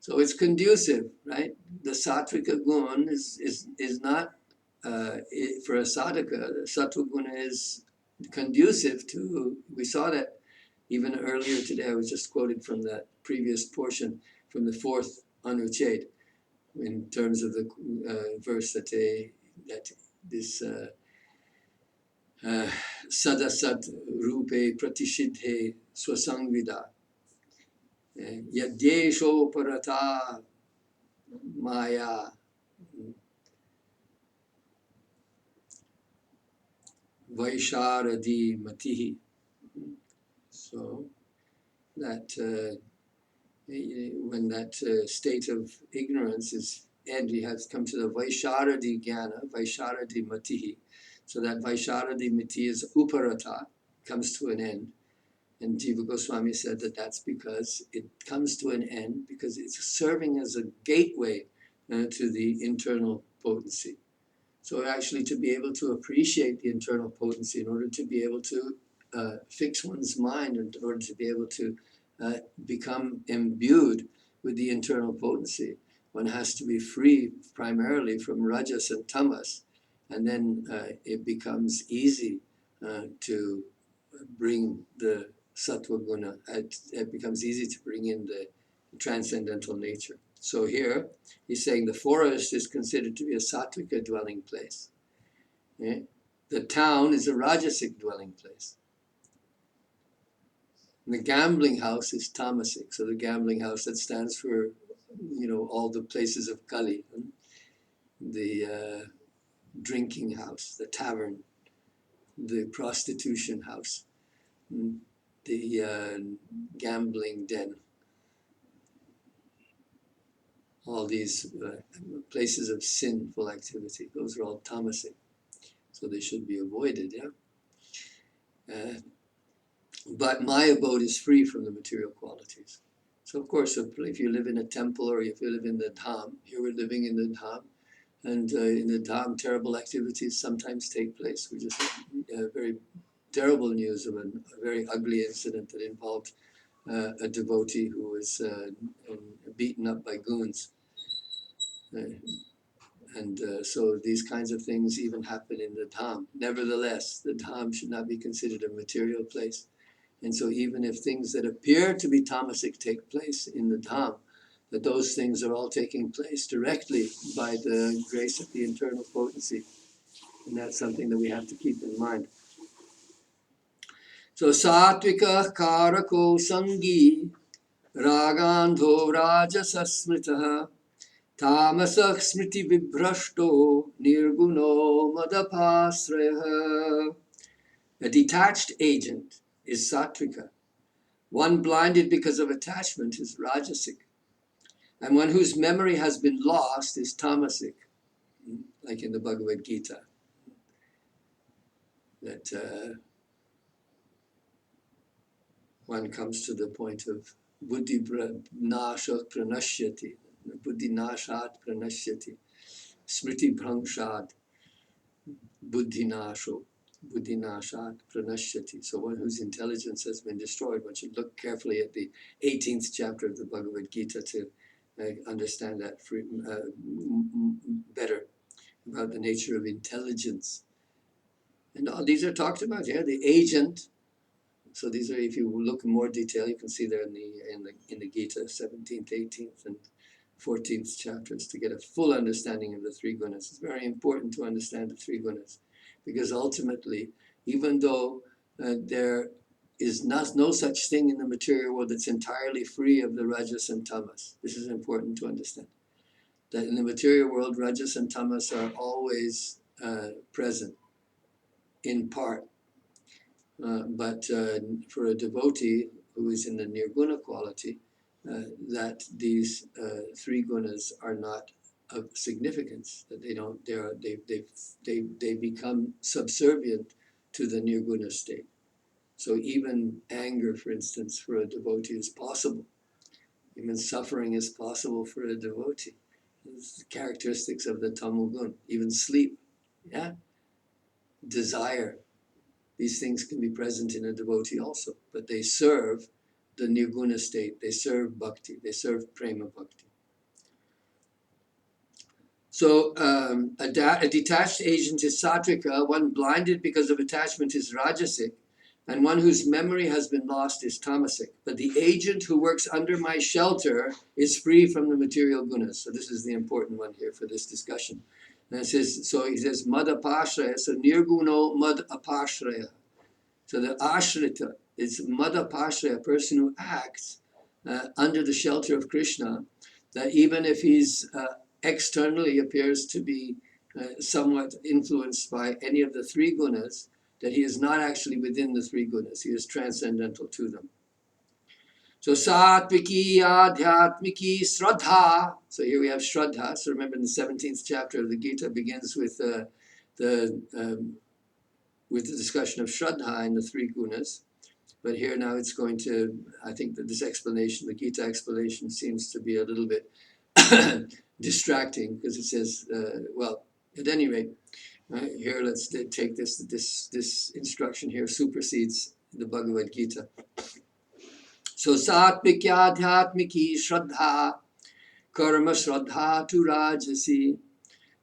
So it's conducive, right? The sattvika gun is not, for a sadhaka, the sattva guna is conducive to, we saw that even earlier today. I was just quoted from that previous portion from the 4th Anuched in terms of the verse that this sadasat rupe pratishidhe swasangvida yadyesho parata maya vaisharadi matihi. So that when that state of ignorance is end, we have to come to the vaisharadi jnana, vaisharadi matihi. So that vaisharadi mati is uparata, comes to an end. And Jiva Goswami said that that's because it comes to an end, because it's serving as a gateway to the internal potency. So actually to be able to appreciate the internal potency, in order to be able to fix one's mind, in order to be able to become imbued with the internal potency, one has to be free primarily from rajas and tamas, and then it becomes easy to bring the sattva guna. It becomes easy to bring in the transcendental nature. So here he's saying the forest is considered to be a sattvika dwelling place. Okay? The town is a rajasic dwelling place. The gambling house is tamasic. So the gambling house, that stands for, all the places of Kali. The drinking house, the tavern, the prostitution house, the gambling den. All these places of sinful activity, those are all tamasic. So they should be avoided, but my abode is free from the material qualities. So of course, if you live in a temple or if you live in the dham, here we're living in the dham, and in the dham terrible activities sometimes take place. We just had very terrible news of a very ugly incident that involved a devotee who was beaten up by goons. So these kinds of things even happen in the dham. Nevertheless, the dham should not be considered a material place. And so even if things that appear to be tamasic take place in the dham, that those things are all taking place directly by the grace of the internal potency. And that's something that we have to keep in mind. So sattvika karako sangi ragandho rajasasmritaha tamasah smriti vibhrashto nirguno madapasrayaha. A detached agent is sattvika. One blinded because of attachment is rajasic. And one whose memory has been lost is tamasic, like in the Bhagavad Gita. That one comes to the point of buddhi nashat pranashyati, buddhi nashat pranashyati, smriti bhramshad, buddhi nasho. Buddhinashat pranashyati. So one whose intelligence has been destroyed. One should look carefully at the 18th chapter of the Bhagavad Gita to understand that better, about the nature of intelligence. And all these are talked about here. The agent. So these are, if you look in more detail, you can see there in the Gita, 17th, 18th, and 14th chapters, to get a full understanding of the three gunas. It's very important to understand the three gunas. Because ultimately, even though there is no such thing in the material world that's entirely free of the rajas and tamas, this is important to understand. That in the material world, rajas and tamas are always present, in part. But for a devotee who is in the nirguna quality, that these three gunas are not of significance, that they become subservient to the nirguna state. So even anger, for instance, for a devotee is possible. Even suffering is possible for a devotee. It's the characteristics of the tamogun. Even sleep, desire. These things can be present in a devotee also, but they serve the nirguna state. They serve bhakti. They serve prema bhakti. So a detached agent is satvika, one blinded because of attachment is rajasic, and one whose memory has been lost is tamasic. But the agent who works under my shelter is free from the material gunas. So this is the important one here for this discussion. And it says, so he says, mad apashraya, so nirguno mad apashraya. So the ashrita is mad apashraya, a person who acts under the shelter of Krishna, that even if he's externally appears to be somewhat influenced by any of the three gunas, that he is not actually within the three gunas, he is transcendental to them. So satviki adhyatmiki shraddha. So here we have shraddha. So remember in the 17th chapter of the Gita begins with the discussion of shraddha and the three gunas. But here now it's going to, I think that this explanation, the Gita explanation, seems to be a little bit distracting, because it says, well, at any rate, here let's take this instruction here supersedes the Bhagavad Gita. So satviki shraddha karma shraddha tu rajasi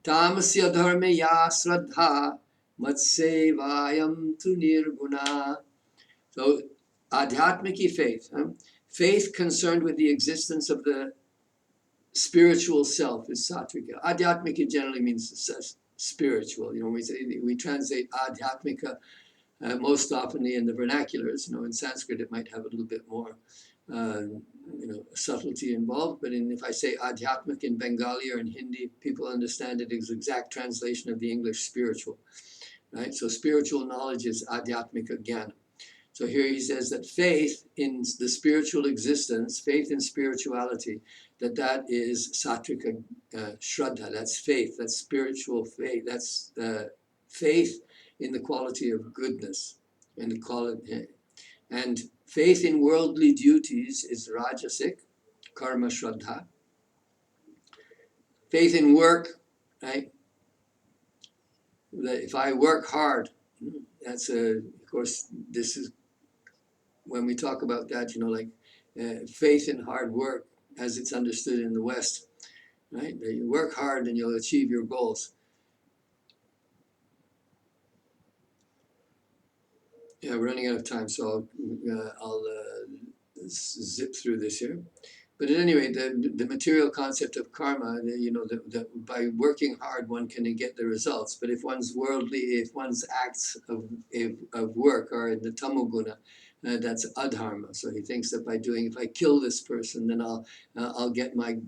tamasya dharmaya shraddha matsevayam tu nirguna. So adhyatmiki faith, faith concerned with the existence of the spiritual self is satvika. Adhyatmika generally means spiritual. We translate adhyatmika most often in the vernaculars. In Sanskrit it might have a little bit more subtlety involved, but if I say adhyatmik in Bengali or in Hindi, people understand it as exact translation of the English spiritual, right? So spiritual knowledge is adhyatmika jnana. So here he says that faith in the spiritual existence, faith in spirituality, that is satvika shraddha, that's faith, that's spiritual faith, that's faith in the quality of goodness, and faith in worldly duties is rajasic, karma shraddha. Faith in work, right? That if I work hard, that's of course, this is when we talk about that, faith in hard work as it's understood in the West, right? That you work hard and you'll achieve your goals. Yeah, we're running out of time, so I'll zip through this here. But at any rate, the material concept of karma, that by working hard one can get the results. But if one's acts of work are in the tamoguna, that's adharma. So he thinks that if I kill this person, then I'll get my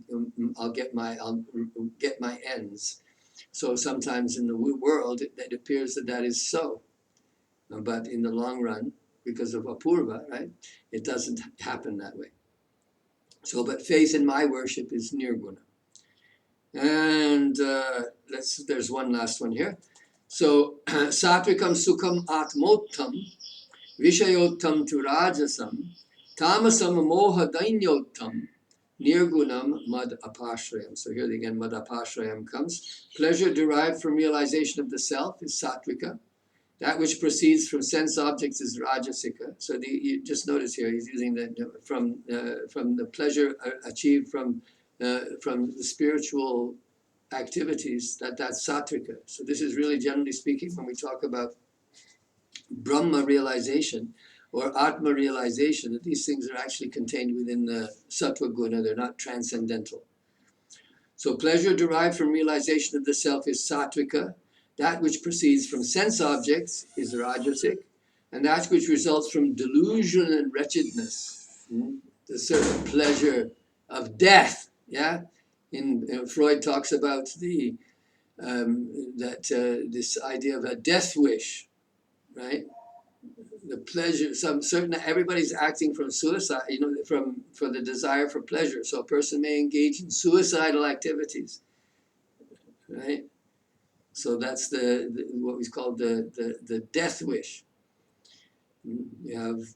ends. So sometimes in the world it appears that is so. But in the long run, because of apurva, right, it doesn't happen that way. So, but faith in my worship is nirguna. And there's one last one here. So, satvikam sukham atmottam, vishayottam tu rajasam, tamasam moha dainyottam, nirgunam mad apashrayam. So here again, mad apashrayam comes. Pleasure derived from realization of the self is satvika. That which proceeds from sense objects is rajasika. So you just notice here he's using from the pleasure achieved from the spiritual activities, that's sattvika. So this is really, generally speaking, when we talk about Brahma realization or Atma realization, that these things are actually contained within the sattva guna. They're not transcendental. So pleasure derived from realization of the self is sattvika. That which proceeds from sense objects is rajasic, and that which results from delusion and wretchedness, the certain pleasure of death. Yeah, Freud talks about this idea of a death wish, right? The pleasure, everybody's acting from suicide, for the desire for pleasure. So a person may engage in suicidal activities, right? So that's what we call the death wish. You have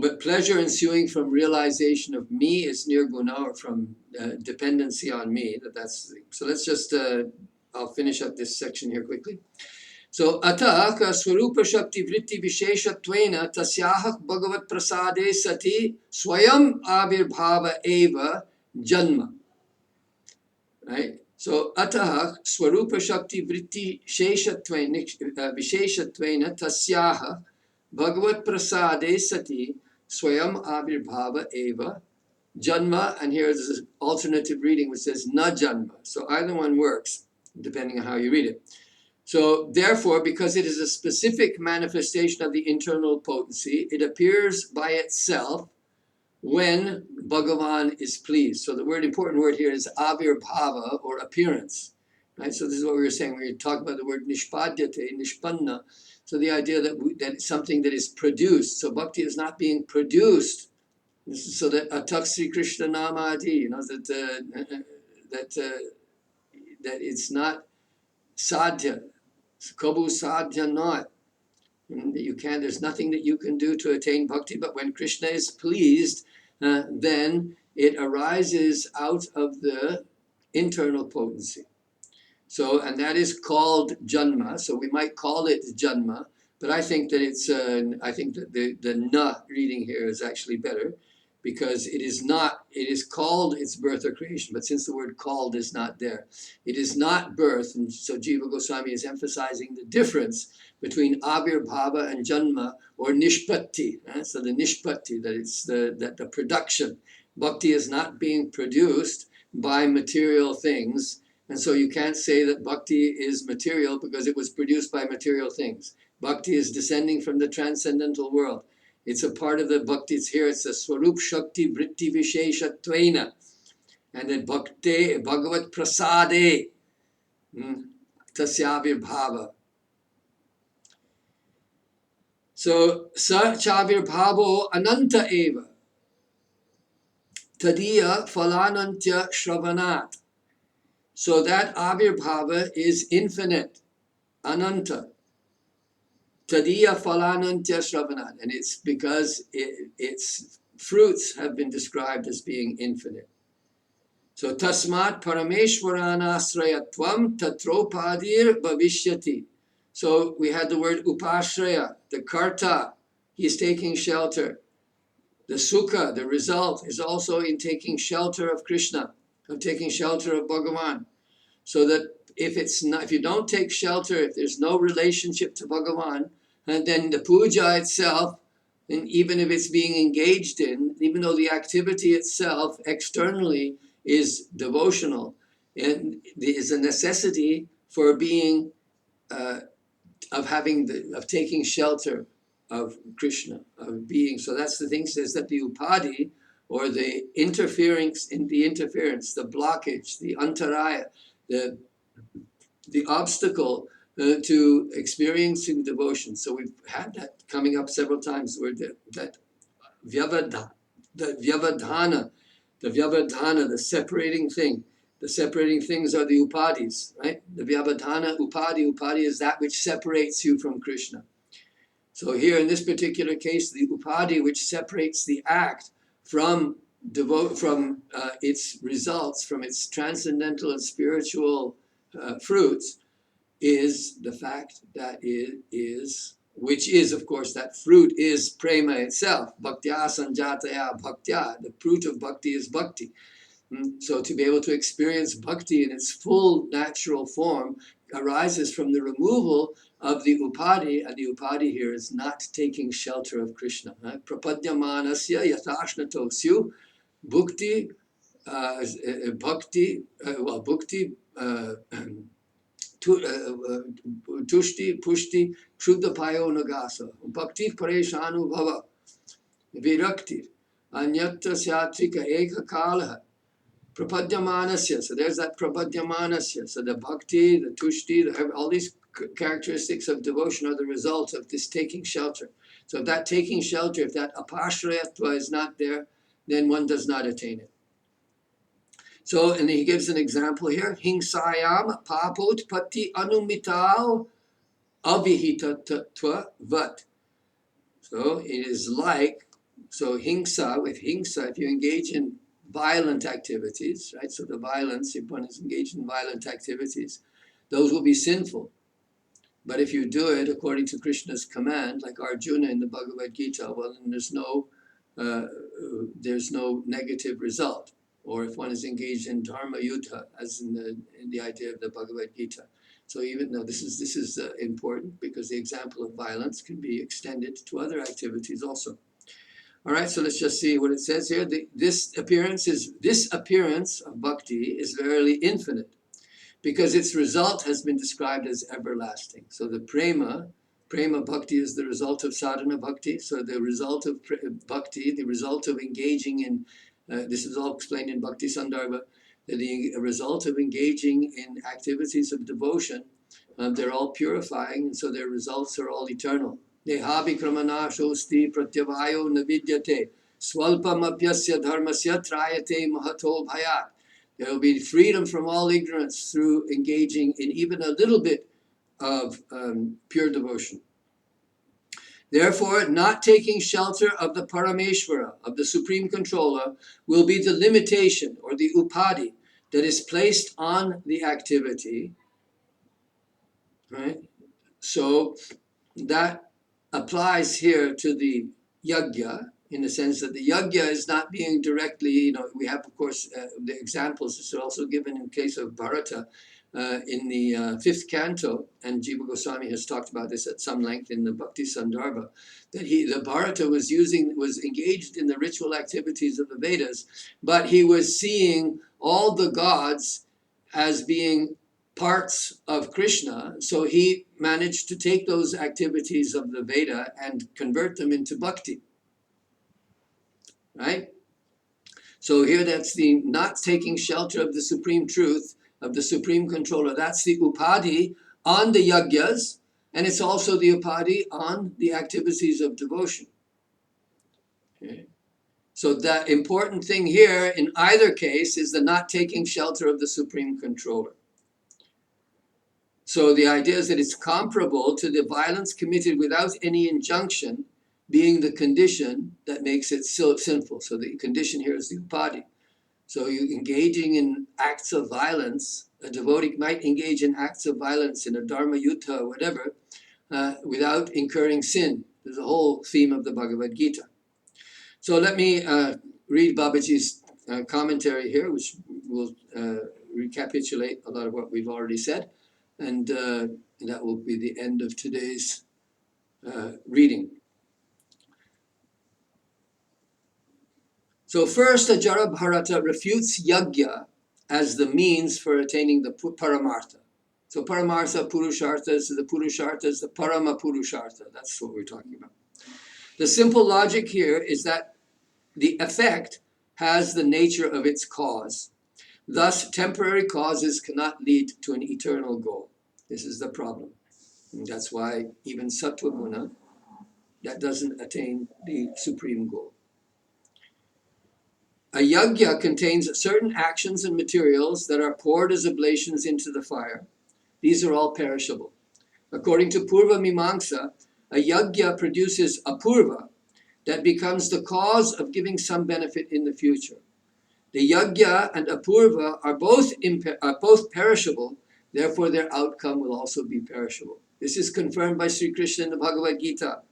but pleasure ensuing from realization of me is nirguna, or from dependency on me. So let's just I'll finish up this section here quickly. So atah svarūpa-śakti-vṛtti-višeṣatvena tasyaha bhagavat-prasāde sati swayam āvirbhāva-eva janma. Right? So atah svarūpa-śakti-vṛtti-višeṣatvena tasyaha bhagavat-prasāde sati swayam āvirbhāva-eva janma. And here is an alternative reading which says na janma. So either one works, depending on how you read it. So therefore, because it is a specific manifestation of the internal potency, it appears by itself when Bhagavan is pleased. So the important word here is avirbhava, or appearance. Right? So this is what we were saying when we talk about the word niṣpādyate, nishpanna. So the idea that it's something that is produced. So bhakti is not being produced. This is so that atak Sri Krishna namadi, that it's not sadhya. Kabhu sadhya not. There's nothing that you can do to attain bhakti, but when Krishna is pleased, then it arises out of the internal potency. So, and that is called janma. So we might call it janma, but I think that I think that the na reading here is actually better, because it is called its birth or creation, but since the word called is not there, it is not birth. And so Jiva Goswami is emphasizing the difference between avirbhava and janma, or nishpatti. So the nishpatti, that it's the production. Bhakti is not being produced by material things, and so you can't say that bhakti is material because it was produced by material things. Bhakti is descending from the transcendental world. It's a part of the bhakti. It's here. It's a svarūpa-śakti-vṛtti-višeṣatvena, and then bhakti bhagavat-prasāde tasyavirbhava. So sa chavirbhavo ananta eva tadiya phalanantya shravanat. So that avirbhava is infinite, ananta. Tadiya phalanantya shravanat, and it's because its fruits have been described as being infinite. So tasmat parameshwaranasrayatvam tatropadir bhavishyati. So we had the word upashraya, the karta, he is taking shelter. The sukha, the result, is also in taking shelter of Krishna, of taking shelter of Bhagavan. So that if you don't take shelter, if there's no relationship to Bhagavan, and then the puja itself, and even if it's being engaged in, even though the activity itself externally is devotional, and there is a necessity for being, of taking shelter of Krishna, of being. So that's the thing, says that the upadi, or the interference, the blockage, the antaraya, the obstacle to experiencing devotion. So we've had that coming up several times, where that vyavadhana, the separating thing. The separating things are the upadis, right? The vyavadhana, upadi is that which separates you from Krishna. So here in this particular case, the upadi which separates the act from its results, from its transcendental and spiritual fruits, is the fact that which is, of course, that fruit is prema itself. Bhaktya sanjataya bhaktya. The fruit of bhakti is bhakti. So to be able to experience bhakti in its full natural form arises from the removal of the upadi, and the upadi here is not taking shelter of Krishna. Prapadyamanasya yathāshnatosyu bhukti bhakti tushti pushti shuddhapayo nagasa bhakti pareshanubhava virakti anyatra syatrika eka kalaha prapadyamanasya. So there's that prapadyamanasya. So the bhakti, the tushti, all these characteristics of devotion are the result of this taking shelter. So if that taking shelter, if that apashrayatva is not there, then one does not attain it. So, and he gives an example here. Hingsayam papot pati anumitao avihitatva vat. So it is like, so hingsa, with hingsa, if you engage in violent activities, right? So the violence, if one is engaged in violent activities, those will be sinful. But if you do it according to Krishna's command, like Arjuna in the Bhagavad Gita, well, then there's no negative result. Or if one is engaged in dharma yuddha, as in the idea of the Bhagavad Gita. So even though this is important, because the example of violence can be extended to other activities also. All right, so let's just see what it says here. This appearance of bhakti is verily infinite, because its result has been described as everlasting. So the prema bhakti is the result of sadhana bhakti. So the result of bhakti, the result of engaging in, this is all explained in Priti Sandarbha, the result of engaging in activities of devotion, they're all purifying, and so their results are all eternal. Nehabi kramana shosti pratyavayo navidyate swalpamapyasya dharmasya trayate mahato bhayat. There will be freedom from all ignorance through engaging in even a little bit of pure devotion. Therefore, not taking shelter of the Parameshvara, of the Supreme Controller, will be the limitation or the upadi that is placed on the activity. Right? So that applies here to the yajña, in the sense that the yajña is not being directly, we have, of course, the examples. This is also given in case of Bharata in the 5th canto, and Jiva Goswami has talked about this at some length in the Bhakti Sandarbha, that the Bharata was engaged in the ritual activities of the Vedas, but he was seeing all the gods as being parts of Krishna, so he managed to take those activities of the Veda and convert them into bhakti. Right? So here that's the not taking shelter of the supreme truth, of the supreme controller. That's the upadi on the yajñas, and it's also the upadi on the activities of devotion. Okay. So the important thing here in either case is the not taking shelter of the supreme controller. So the idea is that it's comparable to the violence committed without any injunction being the condition that makes it sinful. So the condition here is the upadi. So you engaging in acts of violence, a devotee might engage in acts of violence in a dharma yuddha or whatever, without incurring sin. There's a whole theme of the Bhagavad Gita. So let me read Babaji's commentary here, which will recapitulate a lot of what we've already said. And that will be the end of today's reading. So first, the jaḍa-bharata refutes yajña as the means for attaining the paramārtha. So paramārtha purusharthas, the purusharthas, the parama-purushartha. That's what we're talking about. The simple logic here is that the effect has the nature of its cause. Thus, temporary causes cannot lead to an eternal goal. This is the problem. And that's why even sattva guna, that doesn't attain the supreme goal. A yajña contains certain actions and materials that are poured as oblations into the fire. These are all perishable. According to Purva Mimamsa, a yajña produces apūrva that becomes the cause of giving some benefit in the future. The yajña and apūrva are both perishable, therefore their outcome will also be perishable. This is confirmed by Sri Krishna in the Bhagavad Gita.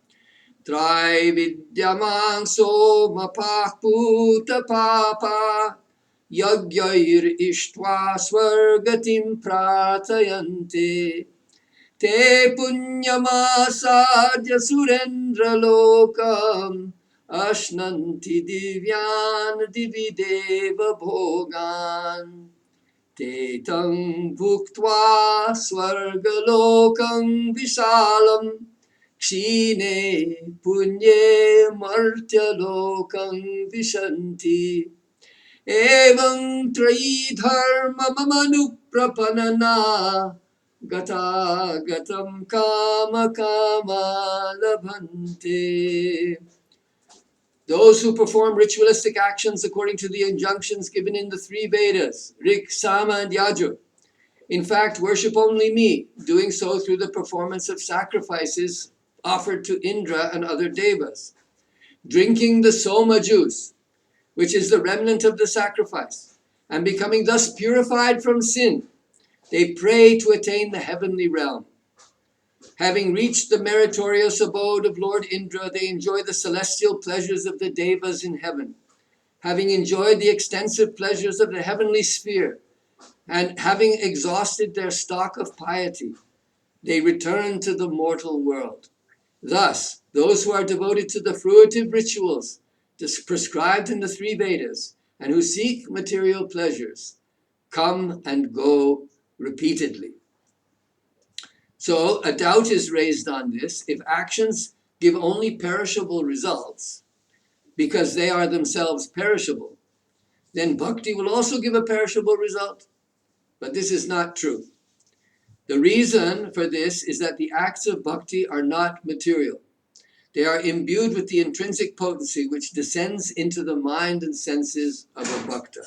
Traividyamang somapah-puta papa yajñair ishtva svargatim pratayante te punyamasadya surendra lokam ashnanti divyan divideva bhogan te tang bhuktva svargalokam visalam Kshine punye martya lokam vishanti evaṁ trayi dharma mamanuprapanana gata gatam kama kama labhante. Those who perform ritualistic actions according to the injunctions given in the 3 Vedas, ṛg, Sama, and Yajuḥ, in fact worship only me, doing so through the performance of sacrifices offered to Indra and other devas, drinking the soma juice, which is the remnant of the sacrifice, and becoming thus purified from sin, they pray to attain the heavenly realm. Having reached the meritorious abode of Lord Indra, they enjoy the celestial pleasures of the devas in heaven. Having enjoyed the extensive pleasures of the heavenly sphere, and having exhausted their stock of piety, they return to the mortal world. Thus, those who are devoted to the fruitive rituals prescribed in the 3 Vedas and who seek material pleasures come and go repeatedly. So a doubt is raised on this. If actions give only perishable results because they are themselves perishable, then bhakti will also give a perishable result. But this is not true. The reason for this is that the acts of bhakti are not material. They are imbued with the intrinsic potency which descends into the mind and senses of a bhakta.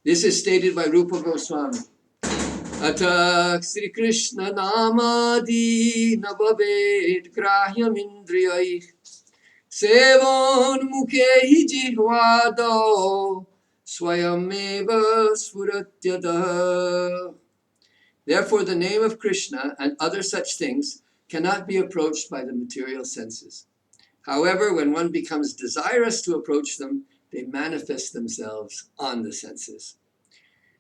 This is stated by Rupa Goswami. Atak Sri Krishna namadi nababed grahyam indriyai sevan mukhe jihvado swayameva sfuratyada. Therefore, the name of Krishna and other such things cannot be approached by the material senses. However, when one becomes desirous to approach them, they manifest themselves on the senses.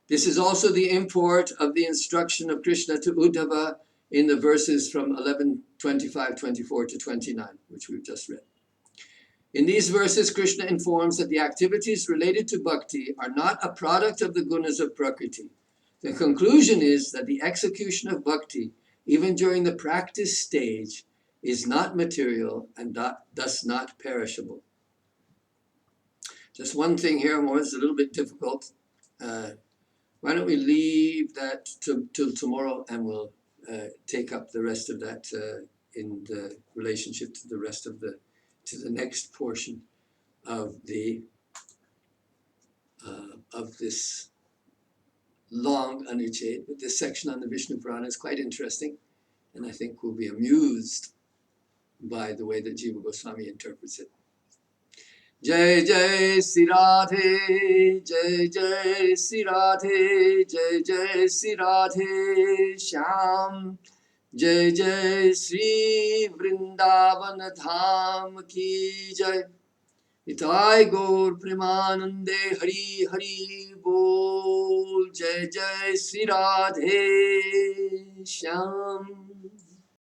This is also the import of the instruction of Krishna to Uddhava in the verses from 11:25-24 to 29, which we've just read. In these verses, Krishna informs that the activities related to bhakti are not a product of the gunas of Prakriti. The conclusion is that the execution of bhakti, even during the practice stage, is not material and thus not perishable. Just one thing here, more is a little bit difficult. Why don't we leave that till tomorrow, and we'll take up the rest of that in the relationship to the rest of the next portion of the of this long Anuched. But this section on the Vishnu Purāṇa is quite interesting, and I think we'll be amused by the way that Jiva Goswami interprets it. Jai Jai Sri Radhe, Jai Jai Sri Radhe, Jai Jai Sri Radhe Shyam, Jai Jai Sri Vrindavan Dham Ki Jai. Nitai Gaur Premanande Hari Hari Bol. Jai Jai Sri Radhe Shyam.